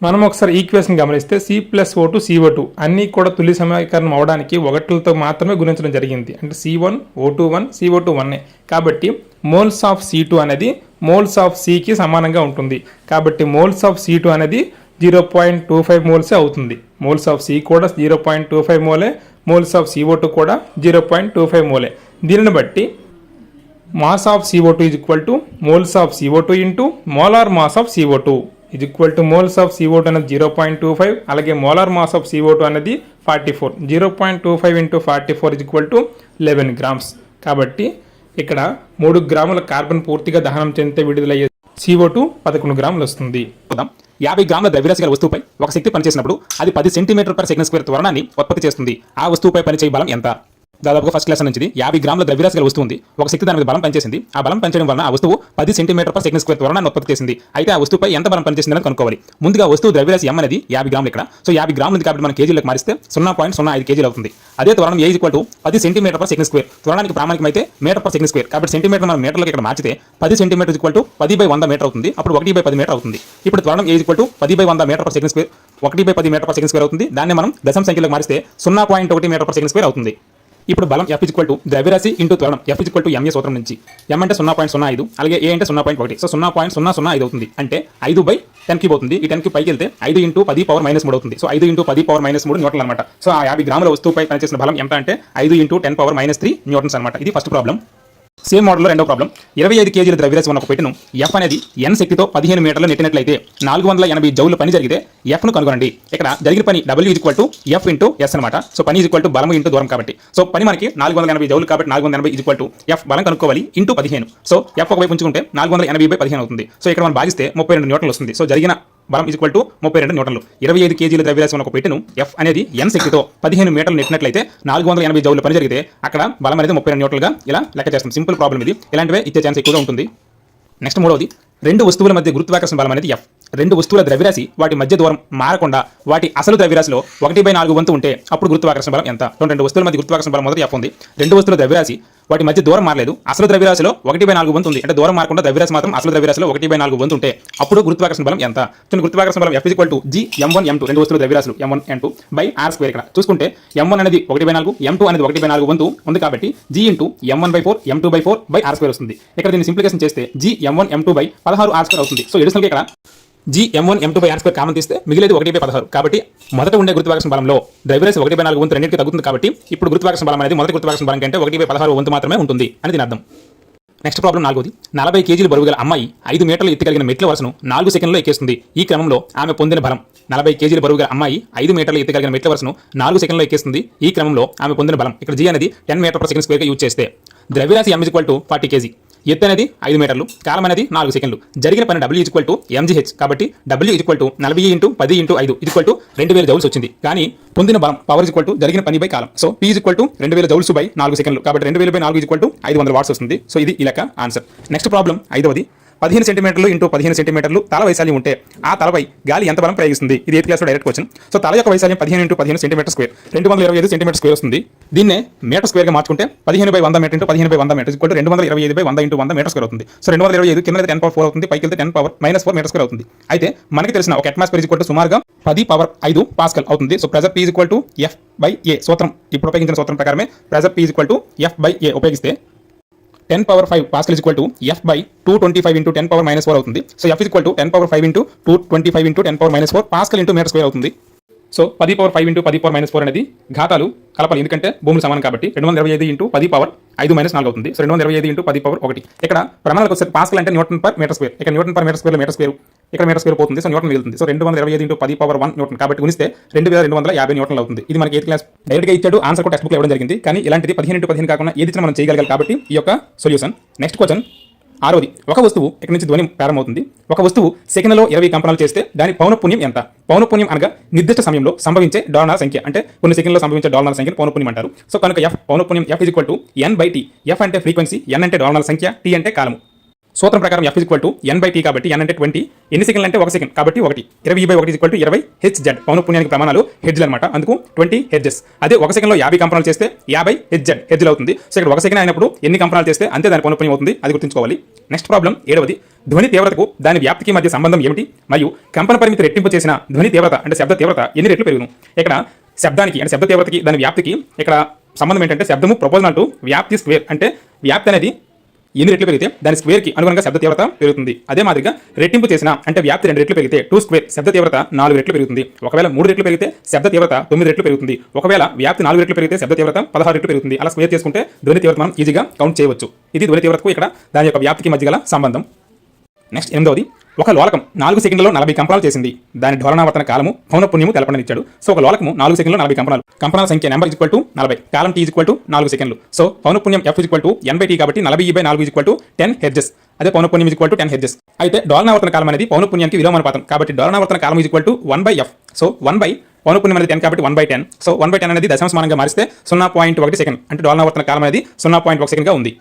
మనం ఒకసారి ఈక్వేషన్ గమనిస్తే C+O2 CO2 అన్నీ కూడా తుల్య సమీకరణం అవడానికి ఒకటిలతో మాత్రమే గుణించడం జరిగింది. అంటే C1 O21 CO2 1. కాబట్టి మోల్స్ ఆఫ్ C2 అనేది మోల్స్ ఆఫ్ Cకి సమానంగా ఉంటుంది. కాబట్టి మోల్స్ ఆఫ్ C2 అనేది 0.25 మోల్సే అవుతుంది. మోల్స్ ఆఫ్ C కూడా 0.25 మోలే, మోల్స్ ఆఫ్ CO2 కూడా 0.25 మోలే. దీనిని బట్టి mass of CO2 is equal to moles of CO2 into molar mass of CO2 is equal to moles of CO2 అనేది 0.25, అలాగే మోలార్ మాస్ ఆఫ్ CO2 అనేది 44. 0.25 into 44 is equal to 11 grams. కాబట్టి ఇక్కడ 3 గ్రాముల carbon పూర్తిగా దహనం చెందితే విడుదలయ్యే CO2 11 గ్రాములు వస్తుంది. 50 గ్రాముల ద్రవ్యరాశి గల వస్తువుపై ఒక శక్తి పనిచేసినప్పుడు అది 10 సెంటీమీటర్/సెకండ్ స్క్వేర్ త్వరణాన్ని ఉత్పత్తి చేస్తుంది. ఆ వస్తువుపై పనిచేయ బలం ఎంత? దాదాపుగా ఫస్ట్ క్లాస్ నుంచి 50 గ్రాముల ద్రవ్యరాశి గల వస్తువు ఉంది. ఒక శక్తి దాని మీద బలం పనిచేసింది. ఆ బలం పనిచేయడం వలన ఆ వస్తువు 10 సెంటీమీటర్/సెకండ్ స్క్వేర్ త్వరణాన్ని ఉత్పత్తి చేసింది. అయితే ఆ వస్తువుపై ఎంత బలం పనిచేసిందని కనుక్కోవాలి. ముందుగా వస్తువు ద్రవ్యరాశి M అనేది 50 గ్రాములు ఇక్కడ. సో 50 గ్రాములు కాబట్టి మనం కేజీలకు మారిస్తే 0.05 కేజీలు అవుతుంది. అదే త్వరణం A = 10 సెంటీమీటర్/సెకండ్ స్క్వేర్. త్వరణానికి ప్రామాణికం అయితే మీటర్/సెకండ్ స్క్వేర్. కాబట్టి సెంటీమీటర్ మనం మీటర్లకు ఇక్కడ మార్చితే 10 సెంటీమీటర్ = 10/100 మీటర్ అవుతుంది. అప్పుడు 1/10 మీటర్ అవుతుంది. ఇప్పుడు త్వరణం A = 10/100 మీటర్/సెకండ్ స్క్వేర్, 1/10 మీటర్/సెకండ్ స్క్వేర్ అవుతుంది. దాన్ని మనం దశమ సంఖ్యలకు మారిస్తే 0.1 మీటర్/సెకండ్ స్క్వేర్ అవుతుంది. ఇప్పుడు బలం F = ద్రవ్యరాశి ఇంటూ త్వరణం. F = ma సూత్రం నుంచి m అంటే 0.05, అలాగే a అంటే 0.1. సో 0.005 అవుతుంది. అంటే 5/10 అవుతుంది. ఈ 10కి పైకి వెళ్తే 5 × 10⁻³ అవుతుంది. సో 5 × 10⁻³ న్యూటన్లు అనమాట. సో ఆ 50 గ్రాముల వస్తువుపై పనిచేసిన బలం ఎంత అంటే 5 × 10⁻³ న్యూటన్స్ అనమాట. ఇది ఫస్ట్ ప్రాబ్లం. సేమ్ మోడల్లో రెండో ప్రాబ్లం. 25 కేజీల ద్రవ్యరాశి ఉన్న ఒక పెట్టెను F అనేది N శక్తితో 15 మీటర్లు నెట్టినట్లయితే 480 జౌల్ పని జరిగితే F ను కనుగొనండి. ఇక్కడ జరిగిన పని W = F × S అనమాట. సో పని = బలం ఇంటూ దూరం కాబట్టి. సో పని మనకి 480 జౌల్ కాబట్టి 480 = F బలం కనుక్కోవాలి ఇంటూ 15. సో F ఒకవైపు ఉంచుకుంటే 480/15 అవుతుంది. సో ఇక్కడ మనం భాగిస్తే 32 న్యూటన్లు వస్తుంది. సో జరిగిన బలం = 32 న్యూటన్లు. 25 కేజీల ద్రవ్యరాశి ఉన్న ఒక పెట్టెను F అనేది N శక్తితో 15 మీటర్లు నెట్టినట్లయితే 480 జౌల్ పని జరిగితే అక్కడ బలం అనేది 32 న్యూటన్లుగా ఇలా లెక్క చేస్తాం. సింపుల్ ప్రాబ్లం ఇది. ఇలాంటివే ఇచ్చే ఛాన్స్ ఎక్కువగా ఉంటుంది. నెక్స్ట్ మూడవది, రెండు వస్తువుల మధ్య గురుత్వాకర్షణ బలం అనేది F. రెండు వస్తువుల ద్రవ్యరాశి వాటి మధ్య దూరం మారకుండా వాటి అసలు ద్రవ్యరాశిలో 1/4 వంతు ఉంటే అప్పుడు గురుత్వాకర్షణ బలం ఎంత? రెండు వస్తువుల మధ్య గురుత్వాకర్షణ బలం మొదటి F ఉంది. రెండు వస్తువుల ద్రవ్యరాశి వాటి మధ్య దూరం మారలేదు, అసలు ద్రవ్యరాశిలో 1/4 వంతు ఉంది. అంటే దూరం మారకుండా ద్రవ్యరాశి మాత్రం అసలు ద్రవ్యరాశిలో 1/4 వంతు ఉంటే అప్పుడు గురుత్వాకర్షణ బలం ఎంత? గురుత్వాకర్షణ బలం F = G m1 m2 రెండు వస్తువుల ద్రవ్యరాశులు m1 m2 r². ఇక్కడ చూసుకుంటే m1 అనేది 1/4, m2 అనేది 1/4 వంతు ఉంది కాబట్టి G × m1/4 m2/4 r² వస్తుంది. ఇక్కడ దీన్ని సింప్లికేషన్ చేస్తే G m1 m2 16 r² అవుతుంది. సో ఎడిషనల్గా ఇక్కడ G m1 m2 r² common తీస్తే మిగిలేది 1/16. కాబట్టి మొదట ఉండే గురుత్వాకర్షణ బలంలో ద్రవ్యరాశి 1/4 వంతు రెండింటికి తగ్గుతుంది. కాబట్టి ఇప్పుడు గురుత్వాకర్షణ బలం అనేది మొదటి గురుత్వాకర్షణ బలం కంటే 1/16 వంతు మాత్రమే ఉంటుంది అని దీని అర్థం. Next problem 4ది. 40 కేజీల బరువు గల అమ్మాయి 5 మీటర్లు ఎత్తుగలిగిన మెట్ల వరుసను 4 సెకండ్లలో ఎక్కేస్తుంది. ఈ క్రమంలో ఆమె పొందిన బలం. 40 కేజీల బరువు గల అమ్మాయి 5 మీటర్లు ఎత్తుగలిగిన మెట్ల వరుసను 4 సెకండ్లలో ఎక్కేస్తుంది. ఈ క్రమంలో ఆమె పొందిన బలం. ఇక్కడ G అనేది 10 మీటర్/సెకండ్ స్క్వేర్గా యూజ్ చేస్తే ద్రవ్యరాశి m = 40 కేజీ, ఎత్తు అనేది 5 మీటర్లు, కాలం అనేది 4 సెకండ్లు. జరిగిన పని W = mgh. కాబట్టి W = 40 × 10 × 5 2000 జౌల్స్ వచ్చింది. కానీ పొందిన బలం పవర్ జరిగిన పని by column. So P = 2000 joules by 4 సెకండ్లు. కాబట్టి 2000/4 500 వాట్స్ వస్తుంది. సో ఇది ఈ లెక్క ఆన్సర్. Next problem 5వది. 15 సెంటీమీటర్లు ఇంటూ 15 సెంటీమీటర్లు తల వైశాల్యం ఉంటే ఆ తలపై గాలి ఎంత బలం ప్రయోగిస్తుంది? ఇది 8th క్లాస్లో డైరెక్ట్ క్వశ్చన్. సో తల యొక్క వైశాల్యం 15 × 15 సెంటీమీటర్ స్క్వేర్ 225 సెంటీమీటర్ స్క్వేర్ వస్తుంది. దీన్నే మీటర్ స్క్వేర్గా మార్చుకుంటే 15/100 మీటర్ × 15/100 మీటర్ 225/100 × 100 మీటర్ స్క్వేర్ అవుతుంది. సో 225 కింద 10⁴ అవుతుంది, పైకి వెళ్తే 10⁻⁻4 మీటర్ స్క్వేర్ అవుతుంది. అయితే మనకి తెలిసిన ఒక అట్మాస్ఫియర్ సుమారుగా 10⁵ పాస్కల్ అవుతుంది. సో ప్రెజర్ P = F/A సూత్రం ఇప్పుడు ఉపయోగించిన సూత్రం ప్రకారమే ప్రెజర్ P = F/A ఉపయోగిస్తే 10⁵ pascal is equal to F by 225 into 10⁻⁻4 అవుతుంది. So F is equal to 10⁵ into 225 into 10⁻⁴ pascal into metre square అవుతుంది. సో 10⁵ ఇంటూ 10⁻⁴ అనేది ఘాతాలు కలపాలి, ఎందుకంటే భూములు సమానం కాబట్టి. 225 ఇంటూ 10⁻5⁻4 అవుతుంది. So 225 into 10⁻1. ఇక్కడ ప్రమాణాలకు వచ్చే పాస్కల్ అంటే న్యూటన్ పర్ మీటర్ స్క్వేర్. ఇక్కడ newton per metre square metre square, ఇక్కడ మీటర్ స్క్వేర్ పోతుంది. సో న్యూటన్ మిగులుతుంది. సో 225 ఇంటూ 10⁻1 న్యూటన్ కాబట్టి గుణిస్తే 2250 న్యూటన్లు అవుతుంది. ఇది మనకి 8th క్లాస్ డైరెక్ట్గా ఇచ్చాడు, ఆన్సర్ కూడా టెక్స్ట్ బుక్ ఇవ్వడం జరిగింది. కానీ ఇలాంటిది 15 ఇంటూ 15 కాకుండా ఏది ఇచ్చినా మనం చేయగలగాలి కాబట్టి ఈ యొక్క సొల్యూషన్. Next question 6వది. ఒక వస్తువు ఇక్కడ నుంచి ధ్వని ప్రారంభమవుతుంది. ఒక వస్తువు సెకండ్లో 20 కంపనాలు చేస్తే దాని పౌనఃపున్యం ఎంత? పౌనఃపున్యం అనగా నిర్దిష్ట సమయంలో సంభవించే డోలనాల సంఖ్య, అంటే కొన్ని సెకండ్లో సంభవించే డోలనాల సంఖ్యను పౌనఃపున్యం అంటారు. సో కనుక ఎఫ్ పౌనఃపున్యం F is equal to n/t. F అంటే ఫ్రీక్వెన్సీ, n అంటే డోలనాల సంఖ్య, t అంటే కాలము. సూత్రం ప్రకారం F is equal to n/t కాబట్టి n అంటే 20, ఎన్ని సెకండ్లు అంటే 1 సెకండ్ కాబట్టి 1, 20/1 ఈజ్ ఈక్వల్ టు 20 Hz. పౌనఃపున్యానికి ప్రమాణాలు హెడ్జ్లు అనమాట, అందుకు 20 హెడ్జెస్. అదే 1 సెకండ్లో 50 కంపనాలు చేస్తే 50 హెడ్జ్లు అవుతుంది. సో ఇక్కడ 1 సెకండ్ అయినప్పుడు ఎన్ని కంపనాలు చేస్తే అంతే దాని పౌనఃపున్యం అవుతుంది, అది గుర్తుంచుకోవాలి. నెక్స్ట్ ప్రాబ్లం 7వది. ధ్వని తీవ్రతకు దాని వ్యాప్తికి మధ్య సంబంధం ఏమిటి మరియు కంపన పరిమితి రెట్టింపు చేసిన ధ్వని తీవ్రత అంటే శబ్ద తీవ్రత ఎన్ని రెట్లు పెరుగును? ఇక్కడ శబ్దానికి అంటే శబ్ద తీవ్రతకి దాని వ్యాప్తికి ఇక్కడ సంబంధం ఏంటంటే శబ్దము ప్రపోజనల్ టు వ్యాప్తి స్క్వేర్, అంటే వ్యాప్తి అనేది ఎన్ని రెట్లు పెరిగితే దాని స్క్వేర్కి అనుగుణంగా శబ్ద తీవ్రత పెరుగుతుంది. అదే మాదిరిగా రెట్టింపు చేసిన అంటే వ్యాప్తి 2 రెట్లు పెరిగితే 2 స్క్వేర్ శబ్ద తీవ్రత 4 రెట్లు పెరుగుతుంది. ఒకవేళ 3 రెట్లు పెరిగితే శబ్ద తీవ్రత 9 రెట్లు పెరుగుతుంది. ఒకవేళ వ్యాప్తి 4 రెట్లు పెరిగితే శబ్ద తీవ్రత 16 రెట్లు పెరుగుతుంది. అలా స్క్వేర్ చేసుకుంటే ధ్వని తీవ్రత మనం ఈజీగా కౌంట్ చేయవచ్చు. ఇది ధ్వని తీవ్రతకు ఇక్కడ దాని యొక్క వ్యాప్తికి మధ్య గల సంబంధం. నెక్స్ట్ 8వది. ఒక లోలకం 4 సెకండ్లలో 40 కంపనాలు చేసింది. దాని డోలనావర్తన కాలము పౌనఃపున్యము తెలపడం ఇచ్చాడు. సో ఒక లోలకము 4 సెకండ్లో 40 కంపనాలు, కంపనాల సంఖ్య number equal to 40, column t equal to 4 సెకండ్లు. సో పౌనఃపున్యం f ఈక్వల్ టు n/t కాబట్టి 40/4 ఈక్వల్ టు 10 హెర్ట్జ్. అదే పౌనఃపున్యం ఈక్వల్ టు 10 హెర్ట్జ్. అయితే డోలనావర్తన కాలం అనేది పౌనఃపున్యానికి విలోమానుపాతం కాబట్టి డోలనావర్తన కాలం ఈక్వల్ టు 1/f. సో 1 పౌనఃపున్యం అనేది 10 కాబట్టి 1/10. సో 1/10 అనేది దశాంశమానంగా మారిస్తే 0.1 సెకండ్, అంటే డోలనావర్తన కాలం అనేది 0.1 సెకండ్గా ఉంది.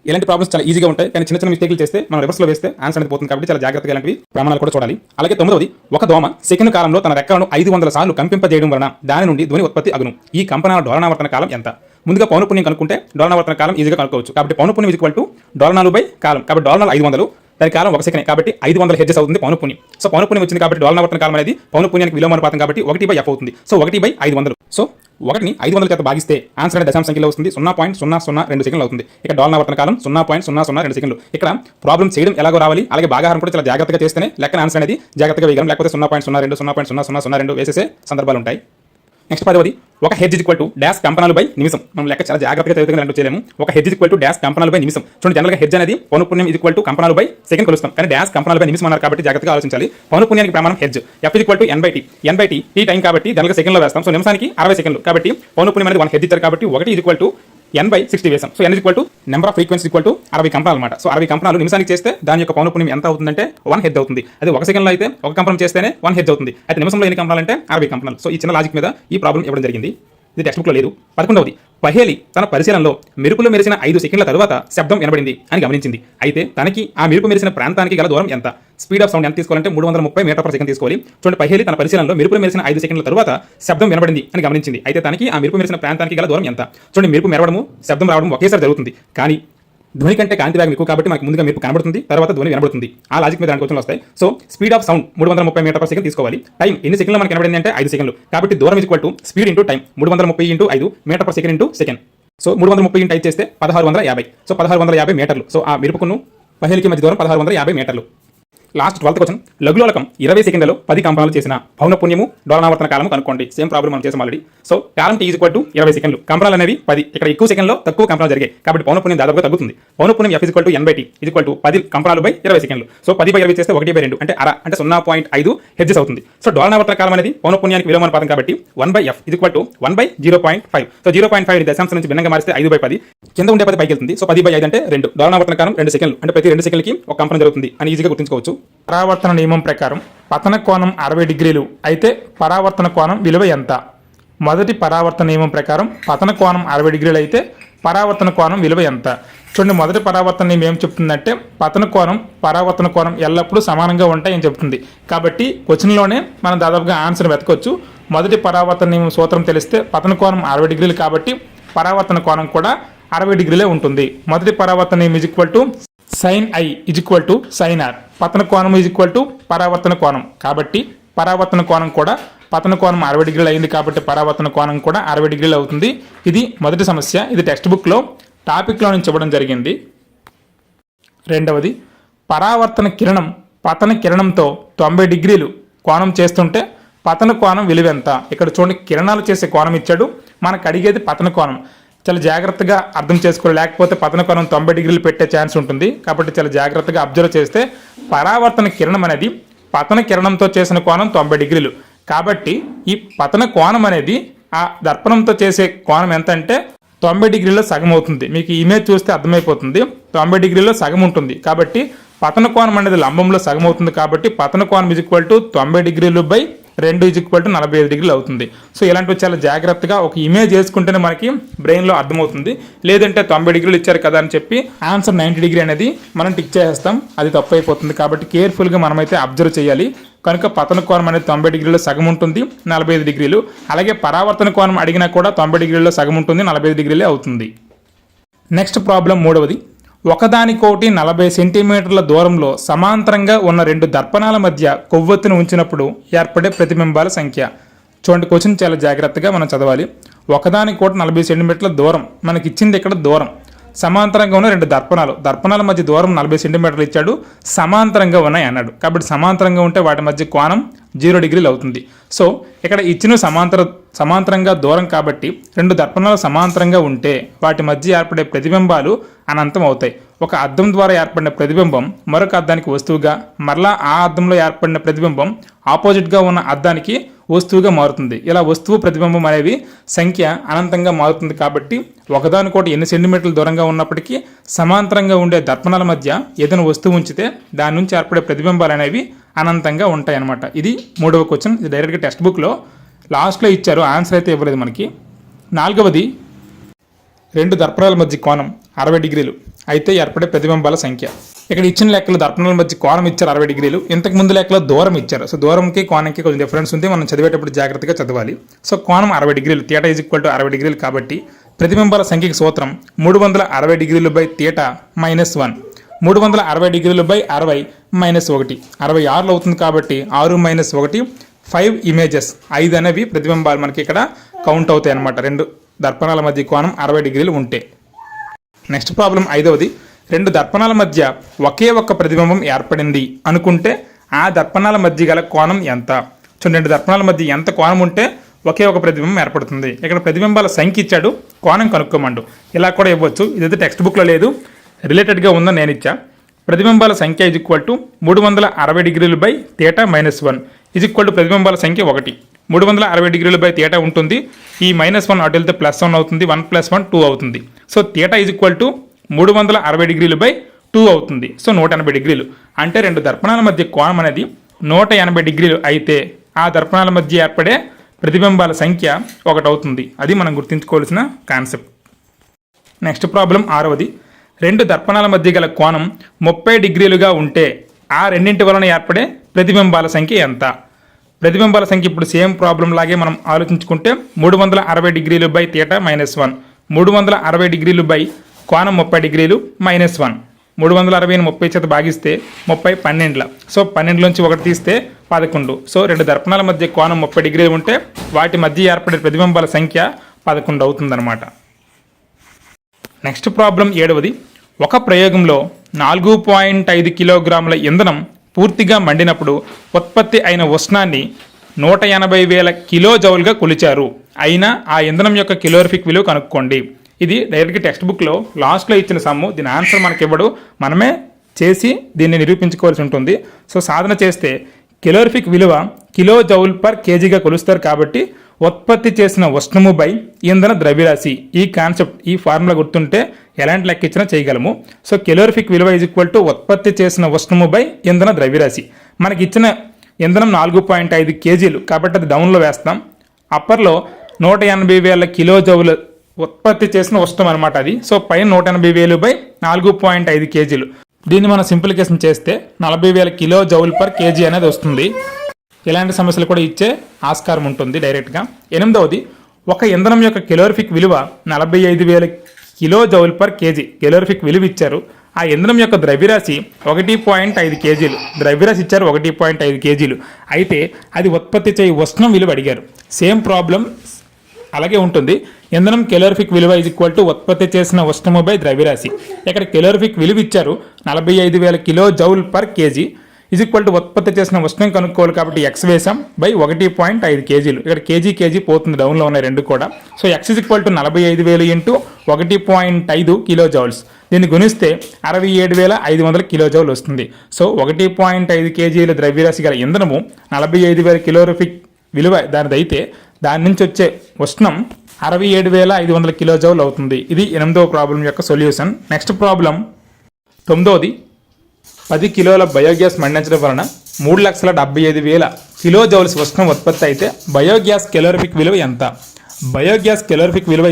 ఇలాంటి ప్రాబ్లమ్స్ చాలా ఈజీగా ఉంటాయి, కానీ చిన్న చిన్న మిస్టేక్లు చేస్తే మనం రివర్స్లో వేస్తే ఆన్సర్ అనేది పోతుంది కాబట్టి చాలా జాగ్రత్తగా ఇలాంటివి ప్రమాణాలు కూడా చూడాలి. అలాగే 9వది. ఒక దోమ సెకండ్ కాలంలో తన రెక్కలను 500 సార్లు కంపింపజేయడం వలన దాని నుండి ధ్వని ఉత్పత్తి అగును. ఈ కంపనాల డోలనావర్తన కాలం ఎంత? ముందుగా పౌనఃపున్యం కనుక్కుంటే డోలనావర్తన కాలం ఈజీగా కనుక్కోవచ్చు. కాబట్టి పౌనఃపున్యం ఈక్వల్ టు డోలనాలు బై కాలం, కాబట్టి డోలనాలు 500, దాని కాలం 1 సెకండ్ కాబట్టి 500 హెర్ట్జ్ అవుతుంది పౌనఃపున్యం. సో పౌనఃపున్యం వచ్చింది కాబట్టి డోలనావర్తన కాలం అనేది పౌనఃపున్యానికి విలోమానుపాతం కాబట్టి 1/f అవుతుంది. సో 1/500. సో 1ని 500 చేత భాగిస్తే ఆన్సర్ అనేది దశాంశ సంఖ్యలో వస్తుంది. 0.002 సెకండ్లు అవుతుంది. ఇక్కడ డోలనావర్తన కాలం 0.002 సెకండ్లు. ఇక్కడ ప్రాబ్లం చేయడం ఎలాగో రావాలి, అలాగే భాగాహారం కూడా చాలా జాగ్రత్తగా చేస్తేనే లెక్కన ఆన్సర్ అనేది జాగ్రత్తగా వేయగలం. లేకపోతే 0.02 0.0002 వేసేసే సందర్భాలు ఉంటాయి. నెక్స్ట్ 10వది. ఒక హెర్ట్జ్ ఈక్వల్ టు డాష్ కంపనాలు బై నిమిషం. మనం లెక్క చాలా జాగ్రత్తగా చదివితే రెండు చేయలేము. ఒక హెర్ట్జ్ ఈక్వల్ టు డాష్ కంపనాలు బై నిమిషం. చూడండి, జనరల్గా హెర్ట్జ్ అనేది పౌనఃపున్యం ఈక్వల్ టు కంపనాలు బై సెకండ్ కొలుస్తాం, కానీ డాష్ కంపనాలు బై నిమిషం అన్నారు కాబట్టి జాగ్రత్తగా ఆలోచించాలి. పౌనఃపున్యానికి ప్రమాణం hertz. F equal to n/t. n/t T time కాబట్టి జనరల్గా సెకండ్లో వేస్తాం. సో నిమిషానికి 60 సెకండ్లు కాబట్టి పౌనఃపున్యం అనేది 1 హెర్ట్జ్ ఇచ్చారు కాబట్టి 1 ఈక్వల్ టు n/60 వేసాం. So n equal to number off frequency equal to 60 కంపనాలు అనమాట. సో 60 కంపనాలు నిమిషానికి చేస్తే దాని యొక్క పౌనఃపున్యం ఎంత అవుతుందంటే 1 హెర్ట్జ్ అవుతుంది. అదే 1 సెకండ్లో అయితే 1 కంపనం చేస్తేనే 1 హెర్ట్జ్ అవుతుంది. అయితే నిమిషంలో ఎన్ని కంపనాలు అంటే 60 కంపనాలు. సో ఈ చిన్న లాజిక్ మీద ఈ ప్రాబ్లం ఇవ్వడం జరిగింది. ఇది టెక్స్ట్ బుక్లో లేదు. 11వది. పహేలి తన పరిశీలనలో మెరుపులు మెరిసిన 5 సెకండ్ల తరువాత శబ్దం వినబడింది అని గమనించింది. అయితే తనకి ఆ మెరుపు మెరిసిన ప్రాంతానికి గల దూరం ఎంత? స్పీడ్ ఆఫ్ సౌండ్ ఎంత తీసుకోవాలంటే 330 మీటర్ పర్ సెకండ్ తీసుకోవాలి. చూడండి, పహేలి తన పరిశీలనలో మెరుపులు మెరిసిన 5 సెకండ్ల తరువాత శబ్దం వినబడింది అని గమనించింది. అయితే తనకి ఆ మెరుపు మెరిసిన ప్రాంతానికి గల దూరం ఎంత? చూడండి, మెరుపు మెరవడము శబ్దం రావడం ఒకేసారి జరుగుతుంది, కానీ ధ్వని కంటే కాంతి వేగం ఎక్కువ కాబట్టి మనకి ముందుగా మెరుపు కనబడుతుంది, తర్వాత ధ్వని వినబడుతుంది. ఆ లాజిక్ మీద దాని క్వశ్చన్లు వస్తాయి. So speed of sound 330 metre per second తీసుకోవాలి. టైం ఎన్ని సెకండ్లో మనకి కనబడింది అంటే 5 సెకండ్లు. కాబట్టి దూరం equal to speed into time 330 into 5 metre per second into second. So 330 into 5 చేస్తే 1650. సో 1650 మీటర్లు. సో ఆ మెరుపుకును పహేలికి మధ్య దూరం 1650 మీటర్లు. Last 12th question. లఘులోలకం 20 సెకండ్లలో 10 కంపనాలు చేసిన పౌనఃపున్యము డోలనావర్తన కాలం కనుక్కోండి. సేమ్ ప్రాబ్లం మనం చేసాం already. So column t equal to 20 సెకండ్లు. కంపనాలు అనేవి 10. ఇక్కడ ఎక్కువ సెకండ్లో తక్కువ కంపనాలు జరిగాయి కాబట్టి పౌనఃపున్యం దాదాపుగా తగ్గుతుంది. పౌనఃపున్యం f equal to n/t equal to 10 కంపనాలు బై 20 సెకండ్లు. సో 10/20 చేస్తే 1/2 అంటే అర అంటే 0.5 హెర్ట్జ్ అవుతుంది. సో డోలనావర్తన కాలం అనేది పౌనఃపున్యానికి విలోమానుపాతం కాబట్టి 1/f ఈక్వల్ టు 1/0.5. సో 0.5 దశాంశం నుంచి భిన్నంగా మారిస్తే 5/10. కింద ఉండే 10 పైకి వెళ్తుంది. సో 10/5 అంటే 2. డోలనావర్తన కాలం 2 సెకండ్లు, అంటే ప్రతి 2 సెకండ్లకి ఒక కంపనం జరుగుతుంది అని ఈజీగా గుర్తుంచుకోవచ్చు. పరావర్తన నియమం ప్రకారం పతన కోణం 60 డిగ్రీలు అయితే పరావర్తన కోణం విలువ ఎంత? మొదటి పరావర్తన నియమం ప్రకారం పతన కోణం 60 డిగ్రీలు అయితే పరావర్తన కోణం విలువ ఎంత? చూడండి, మొదటి పరావర్తన నియమం ఏం చెప్తుందంటే పతన కోణం పరావర్తన కోణం ఎల్లప్పుడూ సమానంగా ఉంటాయని చెప్తుంది. కాబట్టి క్వశ్చన్లోనే మనం దాదాపుగా ఆన్సర్ వెతకొచ్చు. మొదటి పరావర్తన నియమం సూత్రం తెలిస్తే పతన కోణం 60 డిగ్రీలు కాబట్టి పరావర్తన కోణం కూడా 60 డిగ్రీలే ఉంటుంది. మొదటి పరావర్తన నియమం is equal to sine i is equal to sine r. పతన కోణం ఈజ్ ఈక్వల్ టు పరావర్తన కోణం కాబట్టి పరావర్తన కోణం కూడా పతన కోణం 60 డిగ్రీలు అయింది కాబట్టి పరావర్తన కోణం కూడా 60 డిగ్రీలు అవుతుంది. ఇది మొదటి సమస్య. ఇది టెక్స్ట్ బుక్లో టాపిక్లో నుంచి ఇవ్వడం జరిగింది. రెండవది, పరావర్తన కిరణం పతన కిరణంతో 90 డిగ్రీలు కోణం చేస్తుంటే పతన కోణం విలువ ఎంత? ఇక్కడ చూడండి, కిరణాలు చేసే కోణం ఇచ్చాడు, మనకు అడిగేది పతన కోణం. చాలా జాగ్రత్తగా అర్థం చేసుకోవాలి, లేకపోతే పతన కోణం 90 డిగ్రీలు పెట్టే ఛాన్స్ ఉంటుంది. కాబట్టి చాలా జాగ్రత్తగా అబ్జర్వ్ చేస్తే పరావర్తన కిరణం అనేది పతన కిరణంతో చేసిన కోణం 90 డిగ్రీలు. కాబట్టి ఈ పతన కోణం అనేది ఆ దర్పణంతో చేసే కోణం ఎంత అంటే 90 డిగ్రీలో సగం అవుతుంది. మీకు ఇమేజ్ చూస్తే అర్థమైపోతుంది, 90 డిగ్రీలో సగం ఉంటుంది. కాబట్టి పతన కోణం అనేది లంబంలో సగం అవుతుంది. కాబట్టి పతన కోణం = 90 డిగ్రీలు బై 2 = 45 డిగ్రీలు అవుతుంది. సో ఇలాంటివి చాలా జాగ్రత్తగా ఒక ఇమేజ్ వేసుకుంటేనే మనకి బ్రెయిన్లో అర్థమవుతుంది. లేదంటే 90 డిగ్రీలు ఇచ్చారు కదా అని చెప్పి ఆన్సర్ 90 డిగ్రీ అనేది మనం టిక్ చేసేస్తాం, అది తప్పు అయిపోతుంది. కాబట్టి కేర్ఫుల్గా మనమైతే అబ్జర్వ్ చేయాలి. కనుక పతన కోణం అనేది 90 డిగ్రీలో సగం ఉంటుంది, 45 డిగ్రీలు. అలాగే పరావర్తన కోణం అడిగినా కూడా 90 డిగ్రీలో సగం ఉంటుంది, 45 డిగ్రీలే అవుతుంది. నెక్స్ట్ ప్రాబ్లం మూడవది, ఒకదానికోటి 40 సెంటీమీటర్ల దూరంలో సమాంతరంగా ఉన్న 2 దర్పణాల మధ్య కొవ్వొత్తిని ఉంచినప్పుడు ఏర్పడే ప్రతిబింబాల సంఖ్య. చూడండి, క్వశ్చన్ చాలా జాగ్రత్తగా మనం చదవాలి. ఒకదానికోటి 40 సెంటీమీటర్ల దూరం, మనకి ఇచ్చింది ఇక్కడ దూరం. సమాంతరంగా ఉన్న 2 దర్పణాల మధ్య దూరం 40 సెంటీమీటర్లు ఇచ్చాడు, సమాంతరంగా ఉన్నాయి అన్నాడు. కాబట్టి సమాంతరంగా ఉంటే వాటి మధ్య కోణం 0 డిగ్రీలు అవుతుంది. సో ఇక్కడ ఇచ్చిన సమాంతరంగా దూరం కాబట్టి 2 దర్పణాలు సమాంతరంగా ఉంటే వాటి మధ్య ఏర్పడే ప్రతిబింబాలు అనంతం అవుతాయి. ఒక అద్దం ద్వారా ఏర్పడిన ప్రతిబింబం మరొక అద్దానికి వస్తువుగా, మరలా ఆ అద్దంలో ఏర్పడిన ప్రతిబింబం ఆపోజిట్గా ఉన్న అద్దానికి వస్తువుగా మారుతుంది. ఇలా వస్తువు ప్రతిబింబం అనేవి సంఖ్య అనంతంగా మారుతుంది. కాబట్టి ఒకదానికోటి ఎన్ని సెంటీమీటర్ల దూరంగా ఉన్నప్పటికీ సమాంతరంగా ఉండే దర్పణాల మధ్య ఏదైనా వస్తువు ఉంచితే దాని నుంచి ఏర్పడే ప్రతిబింబాలు అనేవి అనంతంగా ఉంటాయి అన్నమాట. ఇది మూడవ క్వశ్చన్. ఇది డైరెక్ట్గా టెక్స్ట్ బుక్లో లాస్ట్లో ఇచ్చారు, ఆన్సర్ అయితే ఇవ్వలేదు మనకి. నాలుగవది, 2 దర్పణాల మధ్య కోణం 60 డిగ్రీలు అయితే ఏర్పడే ప్రతిబింబాల సంఖ్య. ఇక్కడ ఇచ్చిన లెక్కలు దర్పణాల మధ్య కోణం ఇచ్చారు 60 డిగ్రీలు, ఇంతకు ముందు లెక్కలో దూరం ఇచ్చారు. సో దూరంకి కోణంకి కొంచెం డిఫరెన్స్ ఉంది, మనం చదివేటప్పుడు జాగ్రత్తగా చదవాలి. సో కోణం 60 డిగ్రీలు, θ = 60 డిగ్రీలు. కాబట్టి ప్రతిబింబాల సంఖ్యకి సూత్రం 360 డిగ్రీలు బై θ - 1. 360 డిగ్రీలు బై 60 - 1 66 అవుతుంది. కాబట్టి 6 - 1 5 ఇమేజెస్, 5 అనేవి ప్రతిబింబాలు మనకి ఇక్కడ కౌంట్ అవుతాయి అన్నమాట, 2 దర్పణాల మధ్య కోణం 60 డిగ్రీలు ఉంటే. నెక్స్ట్ ప్రాబ్లం ఐదవది, 2 దర్పణాల మధ్య ఒకే ఒక్క ప్రతిబింబం ఏర్పడింది అనుకుంటే ఆ దర్పణాల మధ్య గల కోణం ఎంత? చూడండి, 2 దర్పణాల మధ్య ఎంత కోణం ఉంటే ఒకే ఒక ప్రతిబింబం ఏర్పడుతుంది. ఇక్కడ ప్రతిబింబాల సంఖ్య ఇచ్చాడు, కోణం కనుక్కోమండు. ఇలా కూడా ఇవ్వచ్చు, ఇదైతే టెక్స్ట్ బుక్లో లేదు, రిలేటెడ్గా ఉందని నేను ఇచ్చా. ప్రతిబింబాల సంఖ్య = 360 డిగ్రీలు బై θ - 1 ప్రతిబింబాల సంఖ్య 1. 360 డిగ్రీలు బై θ ఉంటుంది, ఈ -1 అటు వెళ్తే +1 అవుతుంది, 1 + 1 2 అవుతుంది. సో θ = 360 డిగ్రీలు బై 2 అవుతుంది. సో 180 డిగ్రీలు. అంటే 2 దర్పణాల మధ్య కోణం అనేది 180 డిగ్రీలు అయితే ఆ దర్పణాల మధ్య ఏర్పడే ప్రతిబింబాల సంఖ్య 1 అవుతుంది. అది మనం గుర్తుంచుకోవాల్సిన కాన్సెప్ట్. నెక్స్ట్ ప్రాబ్లం ఆరవది, 2 దర్పణాల మధ్య గల కోణం 30 డిగ్రీలుగా ఉంటే ఆ రెండింటి వలన ఏర్పడే ప్రతిబింబాల సంఖ్య ఎంత? ప్రతిబింబాల సంఖ్య ఇప్పుడు సేమ్ ప్రాబ్లం లాగే మనం ఆలోచించుకుంటే 360 డిగ్రీలు బై θ - 1, 360 డిగ్రీలు బై కోణం 30 డిగ్రీలు -1. 360ని 30 చేత భాగిస్తే 30 12. సో 12లోంచి 1 తీస్తే 11. సో 2 దర్పణాల మధ్య కోణం 30 డిగ్రీలు ఉంటే వాటి మధ్య ఏర్పడే ప్రతిబింబాల సంఖ్య 11 అవుతుందన్నమాట. నెక్స్ట్ ప్రాబ్లం ఏడవది, ఒక ప్రయోగంలో 4.5 కిలోగ్రాముల ఇంధనం పూర్తిగా మండినప్పుడు ఉత్పత్తి అయిన ఉష్ణాన్ని 180,000 కిలోజౌల్గా కొలిచారు. అయినా ఆ ఇంధనం యొక్క కిలోరిఫిక్ విలువ కనుక్కోండి. ఇది డైరెక్ట్గా టెక్స్ట్ బుక్లో లాస్ట్లో ఇచ్చిన సమ్ము, దీని ఆన్సర్ మనకి ఇవ్వడు, మనమే చేసి దీన్ని నిరూపించుకోవాల్సి ఉంటుంది. సో సాధన చేస్తే కిలోరిఫిక్ విలువ kJ/kgగా కొలుస్తారు. కాబట్టి ఉత్పత్తి చేసిన ఉష్ణము బై ఇంధన ద్రవ్యరాశి, ఈ కాన్సెప్ట్, ఈ ఫార్ములా గుర్తుంటే ఎలాంటి లెక్క ఇచ్చినా చేయగలము. సో కిలోరిఫిక్ విలువ = ఉత్పత్తి చేసిన ఉష్ణము బై ఇంధన ద్రవ్యరాశి. మనకి ఇచ్చిన ఇంధనం 4.5 కేజీలు కాబట్టి అది డౌన్లో వేస్తాం. అప్పర్లో 180,000 కిలోజౌల్ ఉత్పత్తి చేసిన ఉష్ణం అనమాట అది. సో పైన 180,000 బై 4.5 కేజీలు. దీన్ని మనం సింప్లికేషన్ చేస్తే 40,000 కిలోజౌల్/kg అనేది వస్తుంది. ఇలాంటి సమస్యలు కూడా ఇచ్చే ఆస్కారం ఉంటుంది డైరెక్ట్గా. ఎనిమిదవది, ఒక ఇంధనం యొక్క కిలోరిఫిక్ విలువ 45,000 కిలోజౌల్/kg. కిలోరిఫిక్ విలువ ఇచ్చారు. ఆ ఇంధనం యొక్క ద్రవ్యరాశి 1.5 కేజీలు. ద్రవ్యరాశి ఇచ్చారు 1.5 కేజీలు. అయితే అది ఉత్పత్తి చేయ ఉష్ణం విలువ అడిగారు. సేమ్ ప్రాబ్లం అలాగే ఉంటుంది. ఇంధనం కెలోరిఫిక్ విలువ ఉత్పత్తి చేసిన ఉష్ణము బై ద్రవ్యరాశి. ఇక్కడ కెలోరిఫిక్ విలువ ఇచ్చారు 45,000 కిలో జౌల్ పర్ కేజీ ఉత్పత్తి చేసిన ఉష్ణం కనుక్కోవాలి కాబట్టి ఎక్స్ వేసాం బై 1.5 కేజీలు. ఇక్కడ కేజీ పోతుంది, డౌన్లో ఉన్నాయి రెండు కూడా. So X 45,000 into 1.5 kilo joules. దీన్ని గుణిస్తే 67,500 కిలో జౌల్ వస్తుంది. సో 1.5 కేజీల ద్రవ్యరాశి గల ఇంధనము 45,000 కిలోరిఫిక్ విలువ దానిదైతే దాని నుంచి వచ్చే ఉష్ణం 67,500 కిలో జౌల్ అవుతుంది. ఇది 8వ ప్రాబ్లం యొక్క సొల్యూషన్. Next problem 9ది. 10 కిలోల బయోగ్యాస్ మండించడం వలన 3,75,000 కిలో జౌల్స్ ఉష్ణం ఉత్పత్తి అయితే బయోగ్యాస్ కెలోరిఫిక్ విలువ ఎంత? బయోగ్యాస్ కెలోరిఫిక్ విలువ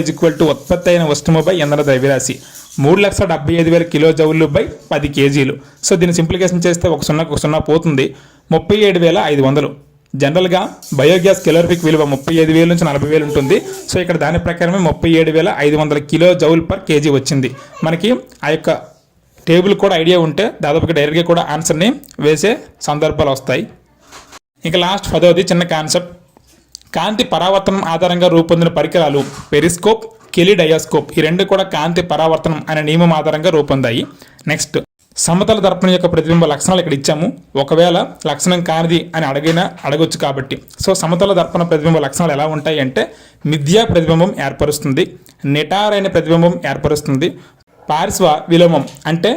ఉత్పత్తి అయిన ఉష్ణము బై ఇంధన ద్రవ్యరాశి. 3,75,000 కిలో జౌళ్ళు బై 10 కేజీలు. సో దీన్ని సింప్లికేషన్ చేస్తే ఒక సున్నా పోతుంది, 37,500. జనరల్గా బయోగ్యాస్ కెలోరిఫిక్ విలువ 35,000 నుంచి 40,000 ఉంటుంది. సో ఇక్కడ దాని ప్రకారమే 37,500 కిలో జౌల్ పర్ కేజీ వచ్చింది. మనకి ఆ యొక్క టేబుల్ కూడా ఐడియా ఉంటే దాదాపుగా డైరెక్ట్గా కూడా ఆన్సర్ని వేసే సందర్భాలు వస్తాయి. ఇంకా లాస్ట్ 10వది చిన్న కాన్సెప్ట్. కాంతి పరావర్తనం ఆధారంగా రూపొందిన పరికరాలు పెరిస్కోప్, కెలిడయాస్కోప్ ఈ రెండు కూడా కాంతి పరావర్తనం అనే నియమం ఆధారంగా రూపొందాయి. నెక్స్ట్ సమతల దర్పణం యొక్క ప్రతిబింబ లక్షణాలు ఇక్కడ ఇచ్చాము. ఒకవేళ లక్షణం కానిది అని అడగొచ్చు కాబట్టి. సో సమతల దర్పణ ప్రతిబింబ లక్షణాలు ఎలా ఉంటాయి అంటే మిథ్యా ప్రతిబింబం ఏర్పరుస్తుంది, నిటారైన ప్రతిబింబం ఏర్పరుస్తుంది, పార్శ్వ విలోమం అంటే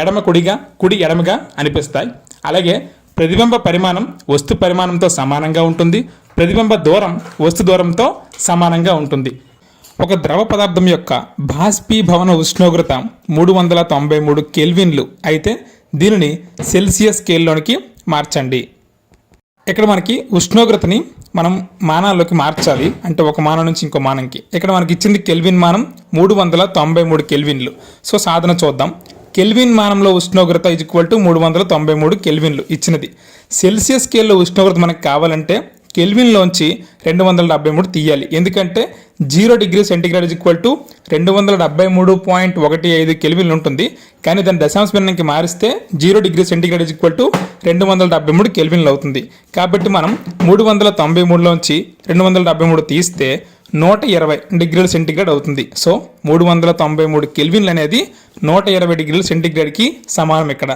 ఎడమ కుడిగా కుడి ఎడమగా అనిపిస్తాయి. అలాగే ప్రతిబింబ పరిమాణం వస్తు పరిమాణంతో సమానంగా ఉంటుంది, ప్రతిబింబ దూరం వస్తు దూరంతో సమానంగా ఉంటుంది. ఒక ద్రవ పదార్థం యొక్క బాష్పీభవన ఉష్ణోగ్రత 393 కెల్విన్లు అయితే దీనిని సెల్సియస్ స్కేల్లోనికి మార్చండి. ఇక్కడ మనకి ఉష్ణోగ్రతని మనం మానాల్లోకి మార్చాలి, అంటే ఒక మానం నుంచి ఇంకో మానంకి. ఇక్కడ మనకి ఇచ్చింది కెల్విన్ మానం 393 కెల్విన్లు. సో సాధన చూద్దాం. కెల్విన్ మానంలో ఉష్ణోగ్రత 393 కెల్విన్లు ఇచ్చినది. సెల్సియస్ స్కేల్లో ఉష్ణోగ్రత మనకు కావాలంటే కెల్విన్లోంచి 273 తీయాలి. ఎందుకంటే 0 డిగ్రీ సెంటీగ్రేడ్ 273.15 కెల్విన్లు ఉంటుంది. కానీ దాని దశాంశ భిన్నంకి మారిస్తే 0 డిగ్రీ సెంటీగ్రేడ్ 273 కెల్విన్లు అవుతుంది. కాబట్టి మనం 393లోంచి 273 తీస్తే 120 డిగ్రీల సెంటీగ్రేడ్ అవుతుంది. సో 393 కెల్విన్లు అనేది 120 డిగ్రీల సెంటీగ్రేడ్కి సమానం. ఇక్కడ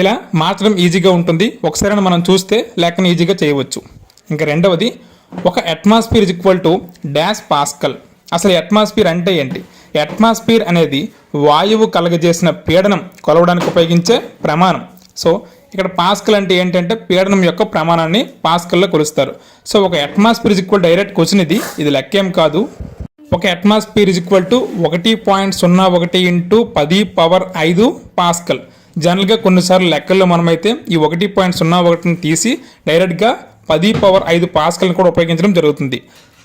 ఇలా మార్చడం ఈజీగా ఉంటుంది, ఒకసారి మనం చూస్తే లేకని ఈజీగా చేయవచ్చు. ఇంకా రెండవది, ఒక అట్మాస్ఫియర్ డాష్ పాస్కల్. అసలు అట్మాస్ఫియర్ అంటే ఏంటి? అట్మాస్ఫియర్ అనేది వాయువు కలగజేసిన పీడనం కొలవడానికి ఉపయోగించే ప్రమాణం. సో ఇక్కడ పాస్కల్ అంటే ఏంటంటే పీడనం యొక్క ప్రమాణాన్ని పాస్కల్లో కొలుస్తారు. సో ఒక అట్మాస్ఫియర్ డైరెక్ట్ క్వశ్చన్ ఇది లెక్కేం కాదు. ఒక అట్మాస్ఫియర్ 1.01 ఇంటూ 10⁵ పాస్కల్. జనరల్గా కొన్నిసార్లు లెక్కల్లో మనమైతే ఈ 1.01ని తీసి డైరెక్ట్గా 10⁵ పాస్కల్ని కూడా ఉపయోగించడం జరుగుతుంది.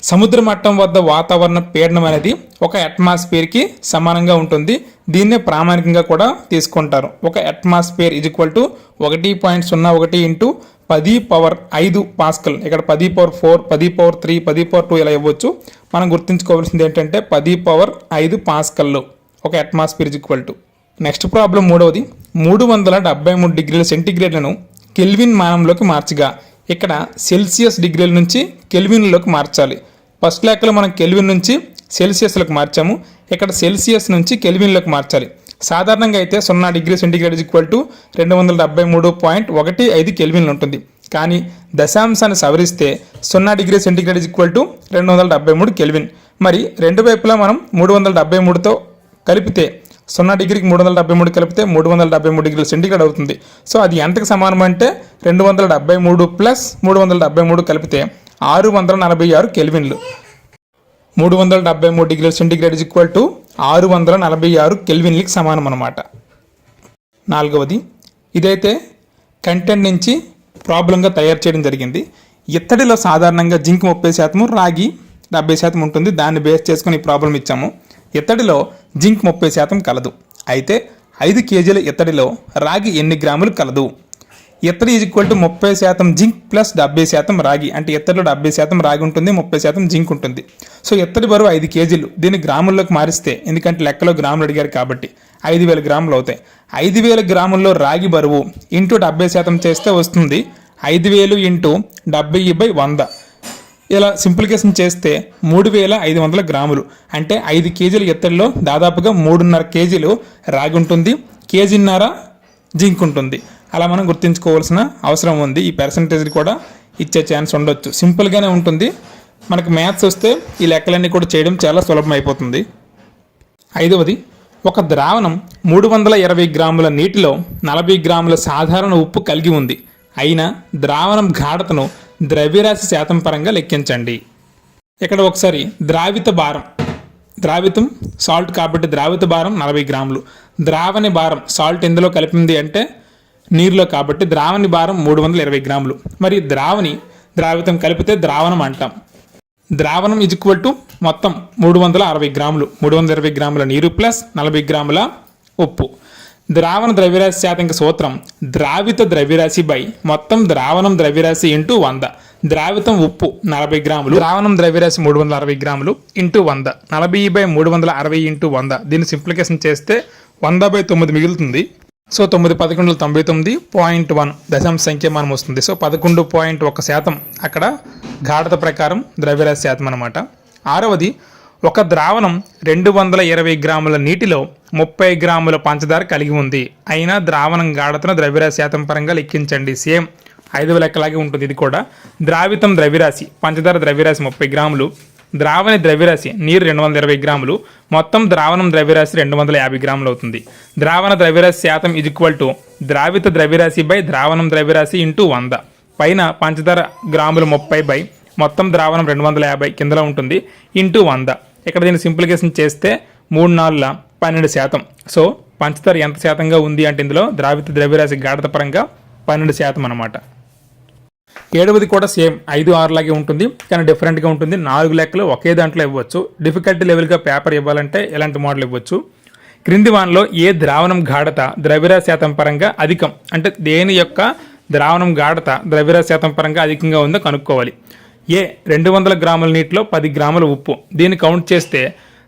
సముద్ర మట్టం వద్ద వాతావరణ పీడనం అనేది ఒక అట్మాస్ఫియర్కి సమానంగా ఉంటుంది. దీన్నే ప్రామాణికంగా కూడా తీసుకుంటారు. ఒక అట్మాస్ఫియర్ 1.01 ఇంటూ 10⁵ పాస్కల్. ఇక్కడ 10⁴, 10�3, 10⁴2 ఇలా ఇవ్వచ్చు. మనం గుర్తుంచుకోవాల్సింది ఏంటంటే 10⁵ పాస్కల్లో ఒక అట్మాస్ఫియర్ నెక్స్ట్ ప్రాబ్లం 3వది. 373 డిగ్రీల సెంటీగ్రేడ్లను కెల్విన్ మానంలోకి మార్చగా ఇక్కడ సెల్సియస్ డిగ్రీల నుంచి కెల్విన్లోకి మార్చాలి. ఫస్ట్ లెక్కలో మనం కెల్విన్ నుంచి సెల్సియస్లోకి మార్చాము, ఇక్కడ సెల్సియస్ నుంచి కెల్విన్లోకి మార్చాలి. సాధారణంగా అయితే 0 డిగ్రీ సెంటీగ్రేడ్ 273.15 కెల్విన్లు ఉంటుంది. కానీ దశాంశాన్ని సవరిస్తే 0 డిగ్రీ సెంటీగ్రేడ్ 273 కెల్విన్. మరి రెండు వైపులా మనం 373తో కలిపితే 0 డిగ్రీకి 373 కలిపితే 373 డిగ్రీల సెంటీగ్రేడ్ అవుతుంది. సో అది ఎంతకు సమానం అంటే 273 ప్లస్ 373 కలిపితే 646 కెల్విన్లు. 373 డిగ్రీల సెంటీగ్రేడ్ 646 కెల్విన్లకి సమానం అన్నమాట. 4వది, ఇదైతే కంటెంట్ నుంచి ప్రాబ్లంగా తయారు చేయడం జరిగింది. ఇత్తడిలో సాధారణంగా జింక్ 30%, రాగి 70% ఉంటుంది. దాన్ని బేస్ చేసుకుని ఈ ప్రాబ్లం ఇచ్చాము. ఇత్తడిలో జింక్ 30% కలదు. అయితే 5 కేజీల ఇత్తడిలో రాగి ఎన్ని గ్రాములు కలదు? ఇత్తడి 30% జింక్ ప్లస్ 70% రాగి. అంటే ఇత్తడిలో 70% రాగి ఉంటుంది, 30% జింక్ ఉంటుంది. సో ఇత్తడి బరువు 5 కేజీలు. దీన్ని గ్రాముల్లోకి మారిస్తే, ఎందుకంటే లెక్కలో గ్రాములు అడిగారు కాబట్టి 5,000 గ్రాములు అవుతాయి. 5,000 గ్రాముల్లో రాగి బరువు ఇంటూ 70% చేస్తే వస్తుంది 5,000 ఇంటూ 70/100. ఇలా సింప్లికేషన్ చేస్తే 3500 గ్రాములు అంటే 5 కేజీల ఎత్తడిలో దాదాపుగా 3.5 కేజీలు రాగి ఉంటుంది, కేజీన్నర జింక్ ఉంటుంది. అలా మనం గుర్తుంచుకోవాల్సిన అవసరం ఉంది. ఈ పర్సంటేజ్ కూడా ఇచ్చే ఛాన్స్ ఉండొచ్చు. సింపుల్గానే ఉంటుంది. మనకు మ్యాథ్స్ వస్తే ఈ లెక్కలన్నీ కూడా చేయడం చాలా సులభం అయిపోతుంది. 5వది, ఒక ద్రావణం 320 గ్రాముల నీటిలో 40 గ్రాముల సాధారణ ఉప్పు కలిగి ఉంది. అయినా ద్రావణం గాఢతను ద్రవ్యరాశి శాతం పరంగా లెక్కించండి. ఇక్కడ ఒకసారి ద్రావితం సాల్ట్ కాబట్టి ద్రావిత భారం 40 గ్రాములు, ద్రావణి భారం సాల్ట్ ఎందులో కలిపింది అంటే నీరులో కాబట్టి ద్రావణి భారం 320 గ్రాములు. మరి ద్రావితం కలిపితే ద్రావణం అంటాం. ద్రావణం = మొత్తం 360 గ్రాములు, 320 గ్రాముల నీరు ప్లస్ 40 గ్రాముల ఉప్పు. ద్రావణ ద్రవ్యరాశి శాతంకి సూత్రం ద్రావిత ద్రవ్యరాశి బై మొత్తం ద్రావణం ద్రవ్యరాశి ఇంటూ 100. ద్రావితం ఉప్పు 40 గ్రాములు, ద్రావణం ద్రవ్యరాశి 360 గ్రాములు ఇంటూ 100, 40/360 ఇంటూ 100. దీన్ని సింప్లికేషన్ చేస్తే 100/9 మిగులుతుంది. సో 9 11 99.1 దశాంశ సంఖ్య మనం వస్తుంది. సో 11.1% అక్కడ గాఢత ప్రకారం ద్రవ్యరాశి శాతం అన్నమాట. 6వది, ఒక ద్రావణం 220 గ్రాముల నీటిలో 30 గ్రాముల పంచదార కలిగి ఉంది. అయినా ద్రావణం గాఢతను ద్రవ్యరాశి శాతం పరంగా లెక్కించండి. సేమ్ 5వ లెక్కలాగే ఉంటుంది ఇది కూడా. ద్రావితం ద్రవ్యరాశి పంచదార ద్రవ్యరాశి 30 గ్రాములు, ద్రావణి ద్రవ్యరాశి నీరు 220 గ్రాములు, మొత్తం ద్రావణం ద్రవ్యరాశి 250 గ్రాములు అవుతుంది. ద్రావణ ద్రవ్యరాశి శాతం = ద్రావిత ద్రవ్యరాశి బై ద్రావణం ద్రవ్యరాశి ఇంటూ 100. పైన పంచదార గ్రాములు 30 బై మొత్తం ద్రావణం 250 కిందలో ఉంటుంది ఇంటూ 100. ఇక్కడ దీన్ని సింప్లికేషన్ చేస్తే 3×4 12%. సో పంచదార ఎంత శాతంగా ఉంది అంటే ఇందులో ద్రావిత ద్రవ్యరాశి గాఢత పరంగా 12% అన్నమాట. 7వది కూడా సేమ్ 5, 6 లాగే ఉంటుంది, కానీ డిఫరెంట్గా ఉంటుంది. 4 లెక్కలు ఒకే దాంట్లో ఇవ్వచ్చు. డిఫికల్టీ లెవెల్గా పేపర్ ఇవ్వాలంటే ఎలాంటి మోడల్ ఇవ్వచ్చు. క్రింది వానలో ఏ ద్రావణం గాఢత ద్రవ్యరాశి శాతం పరంగా అధికం అంటే దేని యొక్క ద్రావణం గాఢత ద్రవ్యరాశి శాతం పరంగా అధికంగా ఉందో కనుక్కోవాలి. 200 గ్రాముల నీటిలో 10 గ్రాముల ఉప్పు. దీన్ని కౌంట్ చేస్తే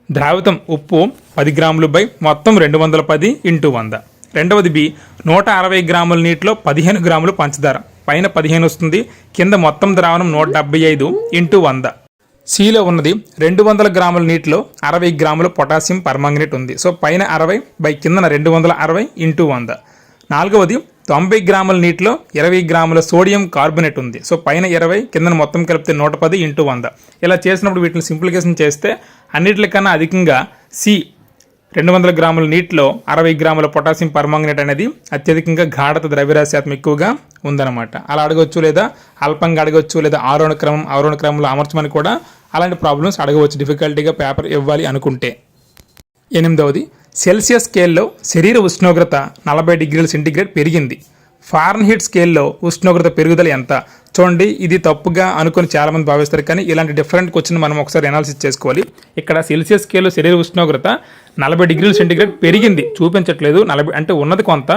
ద్రావితం ఉప్పు 10 గ్రాములు బై మొత్తం 210 ఇంటూ 100. 2వది 160 గ్రాముల నీటిలో 15 గ్రాములు పంచదార. పైన 15 వస్తుంది, కింద మొత్తం ద్రావణం 175 ఇంటూ 100. సిలో ఉన్నది 200 గ్రాముల నీటిలో 60 గ్రాముల పొటాషియం పర్మాంగనేట్ ఉంది. సో పైన 60 బై కిందన 260 ఇంటూ 100. 4వది 90 గ్రాముల నీటిలో 20 గ్రాముల సోడియం కార్బోనేట్ ఉంది. సో పైన 20 కింద మొత్తం కలిపితే 110 ఇంటూ 100. ఇలా చేసినప్పుడు వీటిని సింప్లికేషన్ చేస్తే అన్నిటికన్నా అధికంగా సి 200 గ్రాముల నీటిలో 60 గ్రాముల పొటాషియం పర్మాంగనేట్ అనేది అత్యధికంగా గాఢత ద్రవ్యరాశి శాతం ఎక్కువగా ఉందన్నమాట. అలా అడగవచ్చు, లేదా అల్పంగా అడగవచ్చు, లేదా ఆరోహణ క్రమంలో అమర్చమని కూడా అలాంటి ప్రాబ్లమ్స్ అడగవచ్చు డిఫికల్టీగా పేపర్ ఇవ్వాలి అనుకుంటే. 8వది, సెల్సియస్ స్కేల్లో శరీర ఉష్ణోగ్రత 40 డిగ్రీల సెంటీగ్రేడ్ పెరిగింది. ఫారెన్హీట్ స్కేల్లో ఉష్ణోగ్రత పెరుగుదల ఎంత? చూడండి, ఇది తప్పుగా అనుకుని చాలామంది భావిస్తారు, కానీ ఇలాంటి డిఫరెంట్ క్వశ్చన్ మనం ఒకసారి అనాలిసిస్ చేసుకోవాలి. ఇక్కడ సెల్సియస్ స్కేల్లో శరీర ఉష్ణోగ్రత 40 డిగ్రీల సెంటీగ్రేడ్ పెరిగింది చూపించట్లేదు. 40 అంటే ఉన్నది కొంత,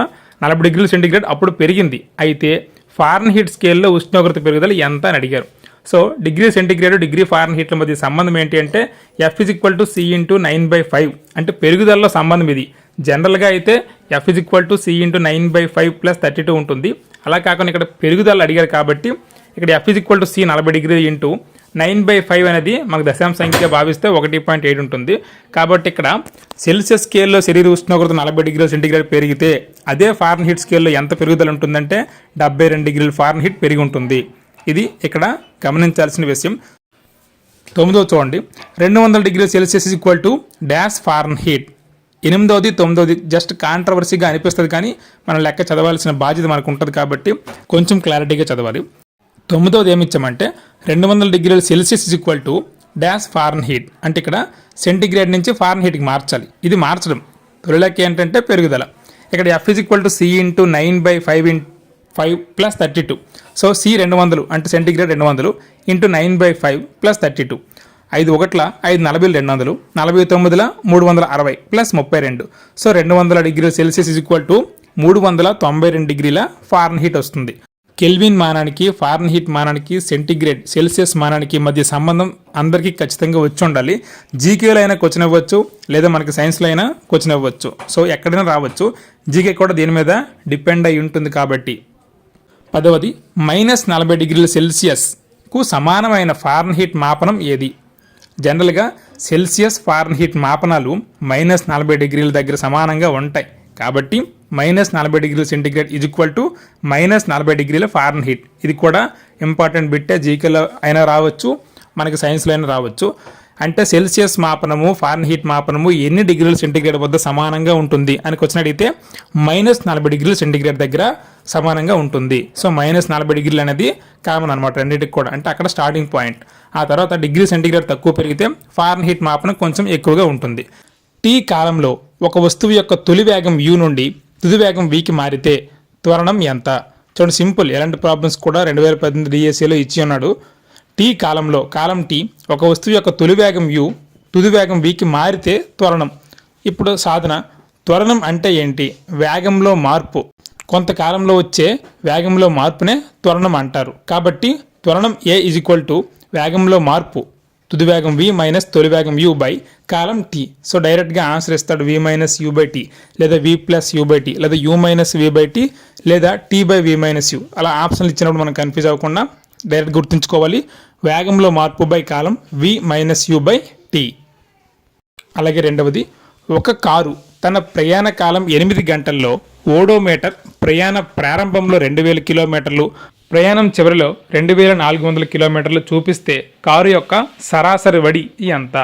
40 డిగ్రీల సెంటీగ్రేడ్ అప్పుడు పెరిగింది. అయితే ఫారెన్హీట్ స్కేల్లో ఉష్ణోగ్రత పెరుగుదల ఎంత అని అడిగారు. సో డిగ్రీ సెంటీగ్రేడ్ డిగ్రీ ఫారెన్హీట్ల మధ్య సంబంధం ఏంటి అంటే F = C × 9/5 అంటే పెరుగుదలలో సంబంధం ఇది. జనరల్గా అయితే F = C × 9/5 + 32 ఉంటుంది. అలా కాకుండా ఇక్కడ పెరుగుదల అడిగారు కాబట్టి ఇక్కడ F = C 40 డిగ్రీ ఇంటూ 9/5 అనేది మనకు దశాంశ సంఖ్య భావిస్తే 1.8 ఉంటుంది. కాబట్టి ఇక్కడ సెల్సియస్ స్కేల్లో శరీర ఉష్ణోగ్రత 40 డిగ్రీల సెంటీగ్రేడ్ పెరిగితే అదే ఫారెన్హీట్ స్కేల్లో ఎంత పెరుగుదల ఉంటుందంటే 72 డిగ్రీల ఫారెన్హీట్ పెరిగి ఉంటుంది. ఇది ఇక్కడ గమనించాల్సిన విషయం. 9వ చూడండి, 200 డిగ్రీల సెల్సియస్ డాష్ ఫారెన్హీట్. 8వది 9వది జస్ట్ కాంట్రవర్సీగా అనిపిస్తుంది, కానీ మనం లెక్క చదవాల్సిన బాధ్యత మనకు ఉంటుంది కాబట్టి కొంచెం క్లారిటీగా చదవాలి. 9వది ఏమి ఇచ్చామంటే 200 డిగ్రీల సెల్సియస్ డాష్ ఫారెన్హీట్ అంటే ఇక్కడ సెంటీగ్రేడ్ నుంచి ఫారెన్హీట్కి మార్చాలి. ఇది మార్చడం. తొలి లెక్క ఏంటంటే పెరుగుదల. ఇక్కడ F = C × 9/5 + 32. సో C 200 అంటే సెంటీగ్రేడ్ 200 × 9/5 + 32. 5 1 5 40 200, 49 360 + 32. సో 200 డిగ్రీల సెల్సియస్ = 392 డిగ్రీల ఫారెన్హీట్ వస్తుంది. కెల్విన్ మానానికి, ఫారెన్హీట్ మానానికి, సెంటీగ్రేడ్ సెల్సియస్ మానానికి మధ్య సంబంధం అందరికీ ఖచ్చితంగా వచ్చి ఉండాలి. జీకేలో అయినా క్వశ్చన్ ఇవ్వచ్చు, లేదా మనకి సైన్స్లో అయినా క్వశ్చన్ ఇవ్వచ్చు. సో ఎక్కడైనా రావచ్చు. జీకే కూడా దీని మీద డిపెండ్ అయి ఉంటుంది కాబట్టి. 10వది, -40 డిగ్రీల సెల్సియస్ కు సమానమైన ఫారెన్హీట్ మాపనం ఏది? జనరల్గా సెల్సియస్ ఫారెన్హీట్ మాపనాలు -40 దగ్గర సమానంగా ఉంటాయి. కాబట్టి -40 సెంటీగ్రేడ్ -40 ఫారెన్హీట్. ఇది కూడా ఇంపార్టెంట్ బిట్టే, జీకేలో అయినా రావచ్చు, మనకి సైన్స్లో అయినా రావచ్చు. అంటే సెల్సియస్ మాపనము ఫారెన్హీట్ మాపనము ఎన్ని డిగ్రీల సెంటీగ్రేడ్ వద్ద సమానంగా ఉంటుంది అని క్వశ్చన్ అడిగితే -40 సెంటీగ్రేడ్ దగ్గర సమానంగా ఉంటుంది. సో -40 అనేది కామన్ అనమాట రెండింటికి కూడా, అంటే అక్కడ స్టార్టింగ్ పాయింట్. ఆ తర్వాత డిగ్రీ సెంటీగ్రేడ్ తక్కువ పెరిగితే ఫారెన్హీట్ మాపనం కొంచెం ఎక్కువగా ఉంటుంది. టీ కాలంలో ఒక వస్తువు యొక్క తొలి వేగం u నుండి తుది వేగం vకి మారితే త్వరణం ఎంత? చూడండి, సింపుల్. ఎలాంటి ప్రాబ్లమ్స్ కూడా 2018 డిఎస్సిలో ఇచ్చి ఉన్నాడు. టీ కాలంలో కాలం టీ ఒక వస్తువు యొక్క తొలి వేగం u తుది వేగం vకి మారితే త్వరణం. ఇప్పుడు సాధన, త్వరణం అంటే ఏంటి? వేగంలో మార్పు, కొంతకాలంలో వచ్చే వేగంలో మార్పునే త్వరణం అంటారు. కాబట్టి త్వరణం A = వేగంలో మార్పు తుది వేగం v మైనస్ తొలి వేగం u by column t. So డైరెక్ట్గా ఆన్సర్ ఇస్తాడు v - u/t, లేదా v + u/t, లేదా u - v/t, లేదా t/v - u. అలా ఆప్షన్లు ఇచ్చినప్పుడు మనం కన్ఫ్యూజ్ అవ్వకుండా డైరెక్ట్ గుర్తుంచుకోవాలి, వేగంలో మార్పు బై కాలం v - u/t. అలాగే రెండవది, ఒక కారు తన ప్రయాణ కాలం 8 గంటల్లో ఓడోమీటర్ ప్రయాణ ప్రారంభంలో 2000 కిలోమీటర్లు, ప్రయాణం చివరిలో 2400 కిలోమీటర్లు చూపిస్తే కారు యొక్క సరాసరి వడి ఎంత?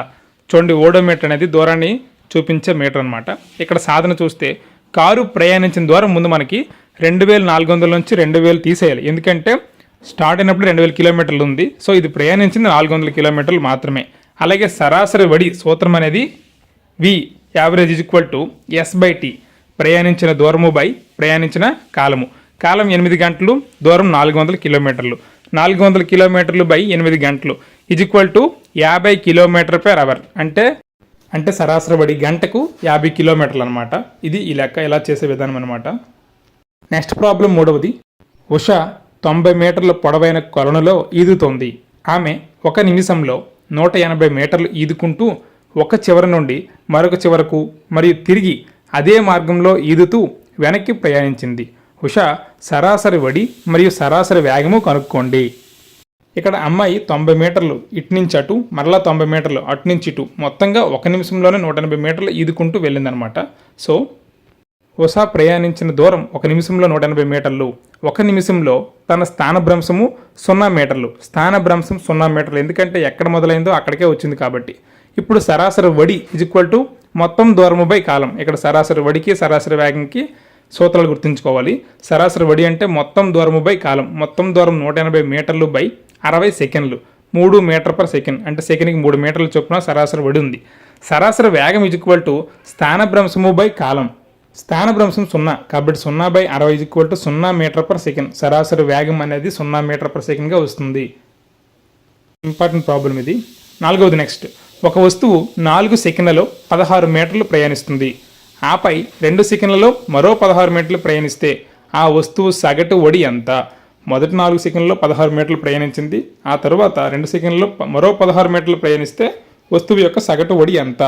చూడండి, ఓడోమీటర్ అనేది దూరాన్ని చూపించే మీటర్ అనమాట. ఇక్కడ సాధన చూస్తే కారు ప్రయాణించిన దూరం ముందు మనకి 2400 నుంచి 2000 తీసేయాలి. ఎందుకంటే స్టార్ట్ అయినప్పుడు 2000 కిలోమీటర్లు ఉంది. సో ఇది ప్రయాణించింది 400 కిలోమీటర్లు మాత్రమే. అలాగే సరాసరి వడి సూత్రం అనేది v యావరేజ్ = s/t, ప్రయాణించిన దూరము బై ప్రయాణించిన కాలము. కాలం 8 గంటలు, దూరం 400 కిలోమీటర్లు. 400 కిలోమీటర్లు బై 8 గంటలు = 50 km/h. అంటే సరాసరి వడి గంటకు 50 కిలోమీటర్లు అనమాట. ఇది ఈ లెక్క ఎలా చేసే విధానం అనమాట. నెక్స్ట్ ప్రాబ్లం మూడవది, ఉష 90 మీటర్ల పొడవైన కొలనులో ఈదుతోంది. ఆమె 1 నిమిషంలో 180 మీటర్లు ఈదుకుంటూ ఒక చివరి నుండి మరొక చివరకు మరియు తిరిగి అదే మార్గంలో ఈదుతూ వెనక్కి ప్రయాణించింది. ఉష సరాసరి వడి మరియు సరాసరి వేగము కనుక్కోండి. ఇక్కడ అమ్మాయి 90 మీటర్లు ఇటు నుంచి అటు, మరలా 90 మీటర్లు అటు నుంచి ఇటు, మొత్తంగా 1 నిమిషంలోనే 180 మీటర్లు ఈదుకుంటూ వెళ్ళిందనమాట. సో ఉష ప్రయాణించిన దూరం 1 నిమిషంలో 180 మీటర్లు. 1 నిమిషంలో తన స్థానభ్రంశము 0 మీటర్లు. స్థానభ్రంశం 0 మీటర్లు, ఎందుకంటే ఎక్కడ మొదలైందో అక్కడికే వచ్చింది కాబట్టి. ఇప్పుడు సరాసరి వడి = మొత్తం దూరము బై కాలం. ఇక్కడ సరాసరి వడికి సరాసరి వేగంకి సూత్రాలు గుర్తుంచుకోవాలి. సరాసరి వడి అంటే మొత్తం దూరము బై కాలం. మొత్తం దూరం 180 మీటర్లు బై 60 సెకండ్లు, 3 మీటర్/సెకండ్. అంటే సెకండ్కి 3 మీటర్ల చొప్పున సరాసరి వడి ఉంది. సరాసరి వేగం = స్థానభ్రంశము బై కాలం. స్థానభ్రంశం 0 కాబట్టి 0/60 = 0 మీటర్/సెకండ్. సరాసరి వేగం అనేది 0 మీటర్/సెకండ్గా వస్తుంది. ఇంపార్టెంట్ ప్రాబ్లం ఇది. నాలుగవది, నెక్స్ట్, ఒక వస్తువు 4 సెకండ్లలో 16 మీటర్లు ప్రయాణిస్తుంది. ఆపై 2 సెకండ్లలో మరో 16 మీటర్లు ప్రయాణిస్తే ఆ వస్తువు సగటు వడి ఎంత? మొదటి 4 సెకండ్లలో 16 మీటర్లు ప్రయాణించింది. ఆ తర్వాత 2 సెకండ్లలో మరో 16 మీటర్లు ప్రయాణిస్తే వస్తువు యొక్క సగటు వడి ఎంత?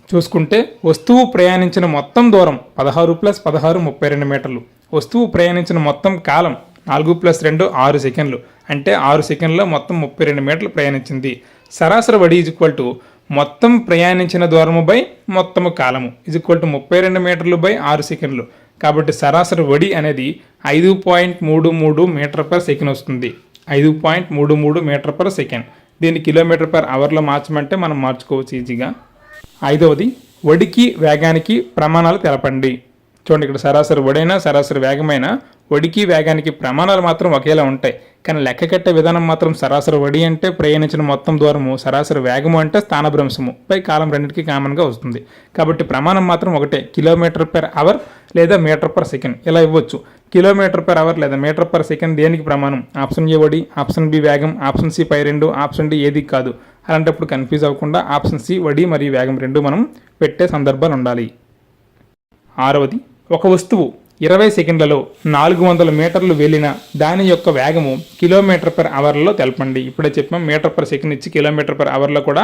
చూసుకుంటే వస్తువు ప్రయాణించిన మొత్తం దూరం 16 + 16 32 మీటర్లు. వస్తువు ప్రయాణించిన మొత్తం కాలం 4 + 2 6 సెకండ్లు. అంటే 6 సెకండ్లో మొత్తం 32 మీటర్లు ప్రయాణించింది. సరాసరి వడి = మొత్తం ప్రయాణించిన దూరము బై మొత్తము కాలము = 32 మీటర్లు బై 6 సెకండ్లు. కాబట్టి సరాసరి వడి అనేది 5.33 మీటర్/సెకండ్ వస్తుంది. 5.33 మీటర్/సెకండ్. దీన్ని km/hలో మార్చమంటే మనం మార్చుకోవచ్చు ఈజీగా. ఐదవది, వడికి వేగానికి ప్రమాణాలు తెలపండి. చూడండి, ఇక్కడ సరాసరి వడైనా సరాసరి వేగమైనా వడికి వేగానికి ప్రమాణాలు మాత్రం ఒకేలా ఉంటాయి. కానీ లెక్క కట్టే విధానం మాత్రం సరాసరి వడి అంటే ప్రయాణించిన మొత్తం దూరము, సరాసరి వేగము అంటే స్థానభ్రంశము పై కాలం రెండింటికి కామన్గా వస్తుంది. కాబట్టి ప్రమాణం మాత్రం ఒకటే, km/h లేదా మీటర్/సెకండ్ ఇలా ఇవ్వచ్చు. km/h లేదా మీటర్/సెకండ్ దేనికి ప్రమాణం? ఆప్షన్ ఏ వడి, ఆప్షన్ బి వేగం, ఆప్షన్ సి పై రెండు, ఆప్షన్ డి ఏది కాదు. అలాంటప్పుడు కన్ఫ్యూజ్ అవ్వకుండా ఆప్షన్ సి వడి మరియు వేగం రెండు మనం పెట్టే సందర్భాలు ఉండాలి. ఆరవది, ఒక వస్తువు 20 సెకండ్లలో 400 మీటర్లు వెళ్ళిన దాని యొక్క వేగము km/hలో తెలపండి. ఇప్పుడే చెప్పాం, మీటర్/సెకండ్ ఇచ్చి km/hలో కూడా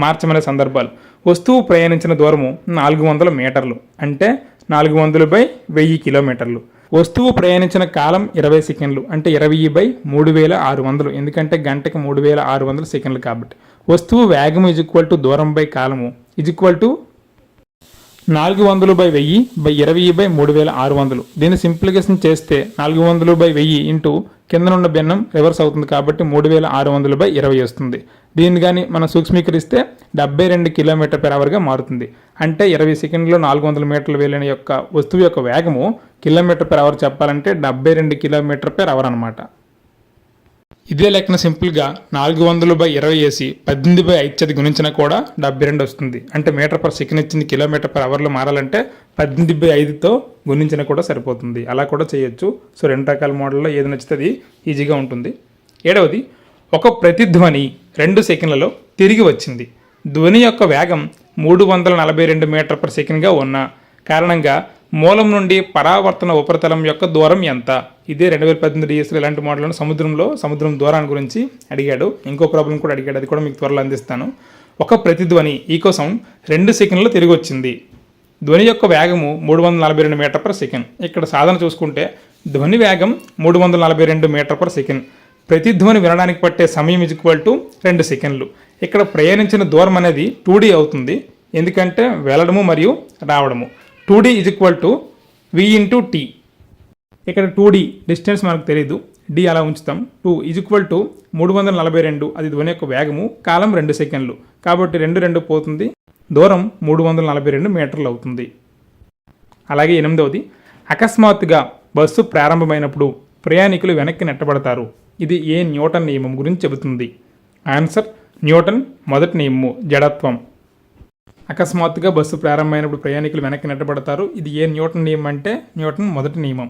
మార్చమనే సందర్భాలు. వస్తువు ప్రయాణించిన దూరము 400 మీటర్లు, అంటే 400/1000 కిలోమీటర్లు. వస్తువు ప్రయాణించిన కాలం 20 సెకండ్లు అంటే 20/3600, ఎందుకంటే గంటకి 3600 సెకండ్లు కాబట్టి. వస్తువు వేగము దూరం బై కాలము 400/1000/20/3600. దీన్ని సింప్లికేషన్ చేస్తే 400/1000 ఇంటూ కింద ఉన్న భిన్నం రివర్స్ అవుతుంది కాబట్టి 3600/20 వస్తుంది. దీన్ని కానీ మనం సూక్ష్మీకరిస్తే 72 km/hగా మారుతుంది. అంటే 20 సెకండ్లో 400 మీటర్లు వెళ్ళిన యొక్క వస్తువు యొక్క వేగము km/h చెప్పాలంటే 72 km/h అనమాట. ఇదే లెక్కన సింపుల్గా 400/20 వేసి 18/5 గుణించినా కూడా 72 వస్తుంది. అంటే మీటర్ పర్ సెకండ్ ఇచ్చింది km/hలో మారాలంటే 18/5తో గుణించినా కూడా సరిపోతుంది. అలా కూడా చేయొచ్చు. సో 2 రకాల మోడల్లో ఏది నచ్చితే ఈజీగా ఉంటుంది. 7వది, ఒక ప్రతిధ్వని 2 సెకండ్లలో తిరిగి వచ్చింది. ధ్వని యొక్క వేగం 342 మీటర్ పర్ సెకండ్గా ఉన్న కారణంగా మూలం నుండి పరావర్తన ఉపరితలం యొక్క దూరం ఎంత? ఇదే 2018 డిఎస్లో ఇలాంటి మోడల్ను సముద్రం దూరాన్ని గురించి అడిగాడు. ఇంకో ప్రాబ్లం కూడా అడిగాడు, అది కూడా మీకు త్వరలో అందిస్తాను. ఒక ప్రతిధ్వని ఈకో సౌండ్ 2 సెకండ్లలో తిరిగి వచ్చింది. ధ్వని యొక్క వేగము 342 మీటర్ పర్ సెకండ్. ఇక్కడ సాధన చూసుకుంటే ధ్వని వేగం 342 మీటర్ పర్ సెకండ్. ప్రతిధ్వని వినడానికి పట్టే సమయం 2 సెకండ్లు. ఇక్కడ ప్రయాణించిన దూరం అనేది 2D అవుతుంది, ఎందుకంటే వెళ్ళడము మరియు రావడము. 2D = v × t. ఇక్కడ 2D డిస్టెన్స్ మనకు తెలియదు, d అలా ఉంచుతాం. 2 = 342, అది ధ్వని యొక్క వేగము, కాలం 2 సెకండ్లు కాబట్టి 2 పోతుంది, దూరం 342 మీటర్లు అవుతుంది. అలాగే 8వది, అకస్మాత్తుగా బస్సు ప్రారంభమైనప్పుడు ప్రయాణికులు వెనక్కి నెట్టబడతారు. ఇది ఏ న్యూటన్ నియమం గురించి చెబుతుంది? ఆన్సర్ న్యూటన్ మొదటి నియమము, జడత్వం. అకస్మాత్తుగా బస్సు ప్రారంభమైనప్పుడు ప్రయాణికులు వెనక్కి నెట్టబడతారు. ఇది ఏ న్యూటన్ నియమం అంటే న్యూటన్ మొదటి నియమం.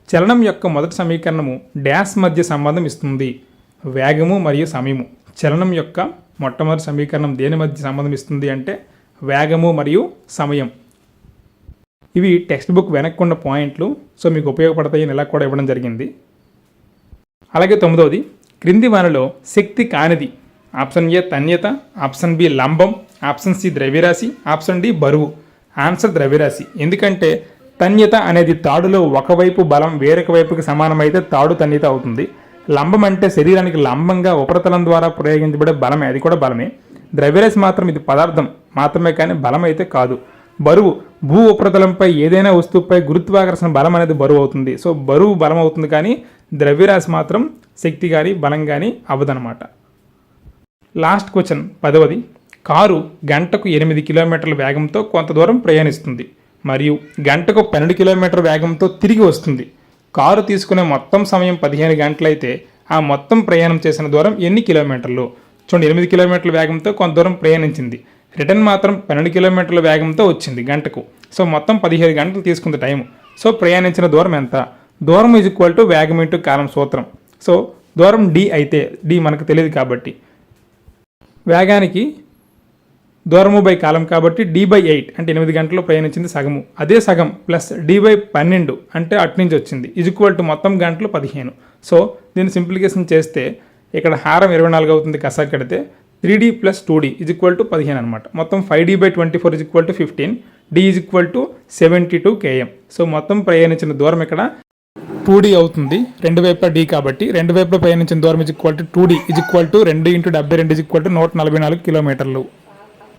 చలనం యొక్క మొదటి సమీకరణము డాష్ మధ్య సంబంధం ఇస్తుంది, వేగము మరియు సమయము. చలనం యొక్క మొట్టమొదటి సమీకరణం దేని మధ్య సంబంధం ఇస్తుంది అంటే వేగము మరియు సమయం. ఇవి టెక్స్ట్ బుక్ వెనక్కి ఉన్న పాయింట్లు, సో మీకు ఉపయోగపడతాయని ఇలా కూడా ఇవ్వడం జరిగింది. అలాగే 9వది, క్రింది వానిలో శక్తి కానిది. ఆప్షన్ ఏ తన్యత, ఆప్షన్ బి లంబం, ఆప్షన్ సి ద్రవ్యరాశి, ఆప్షన్ డి బరువు. ఆన్సర్ ద్రవ్యరాశి. ఎందుకంటే తన్యత అనేది తాడులో ఒకవైపు బలం వేరొక వైపుకి సమానమైతే తాడు తన్యత అవుతుంది. లంబం అంటే శరీరానికి లంబంగా ఉపరితలం ద్వారా ప్రయోగించబడే బలమే, అది కూడా బలమే. ద్రవ్యరాశి మాత్రం ఇది పదార్థం మాత్రమే కానీ బలం అయితే కాదు. బరువు భూ ఉపరితలంపై ఏదైనా వస్తువుపై గురుత్వాకర్షణ బలం అనేది బరువు అవుతుంది. సో బరువు బలం అవుతుంది కానీ ద్రవ్యరాశి మాత్రం శక్తి కానీ బలం కానీ అవ్వదనమాట. లాస్ట్ క్వశ్చన్ 10వది, కారు గంటకు 8 కిలోమీటర్ల వేగంతో కొంత దూరం ప్రయాణిస్తుంది మరియు గంటకు 12 కిలోమీటర్ల వేగంతో తిరిగి వస్తుంది. కారు తీసుకునే మొత్తం సమయం 15 గంటలైతే ఆ మొత్తం ప్రయాణం చేసిన దూరం ఎన్ని కిలోమీటర్లు? చూడండి, 8 కిలోమీటర్ల వేగంతో కొంత దూరం ప్రయాణించింది, రిటర్న్ మాత్రం 12 కిలోమీటర్ల వేగంతో వచ్చింది గంటకు. సో మొత్తం 15 గంటలు తీసుకుంది టైం. సో ప్రయాణించిన దూరం ఎంత? దూరం = వేగం × కాలం సూత్రం. సో దూరం d అయితే d మనకు తెలియదు కాబట్టి వేగానికి దూరము బై కాలం కాబట్టి d/8 అంటే 8 గంటల్లో ప్రయాణించింది సగము. అదే సగం ప్లస్ d/12 అంటే అటు నుంచి వచ్చింది మొత్తం గంటలు 15. సో దీన్ని సింప్లికేషన్ చేస్తే ఇక్కడ హారం 24 అవుతుంది, కసా కడితే 3d + 2d = 15 అనమాట. మొత్తం 5d/24 = 15, d = 72 km. సో మొత్తం ప్రయాణించిన దూరం ఇక్కడ 2d అవుతుంది, రెండు వైపులా d కాబట్టి రెండు వైపులా ప్రయాణించిన దూరం = 2d = 2 × 72 = 144 కిలోమీటర్లు.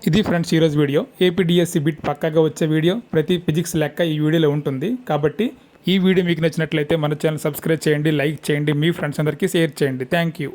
ఇది ఫ్రెండ్స్ ఈరోజు వీడియో. ఏపీడిఎస్సి బిట్ పక్కాగా వచ్చే వీడియో, ప్రతి ఫిజిక్స్ లెక్క ఈ వీడియోలో ఉంటుంది. కాబట్టి ఈ వీడియో మీకు నచ్చినట్లయితే మన ఛానల్ సబ్స్క్రైబ్ చేయండి, లైక్ చేయండి, మీ ఫ్రెండ్స్ అందరికీ షేర్ చేయండి. Thank you.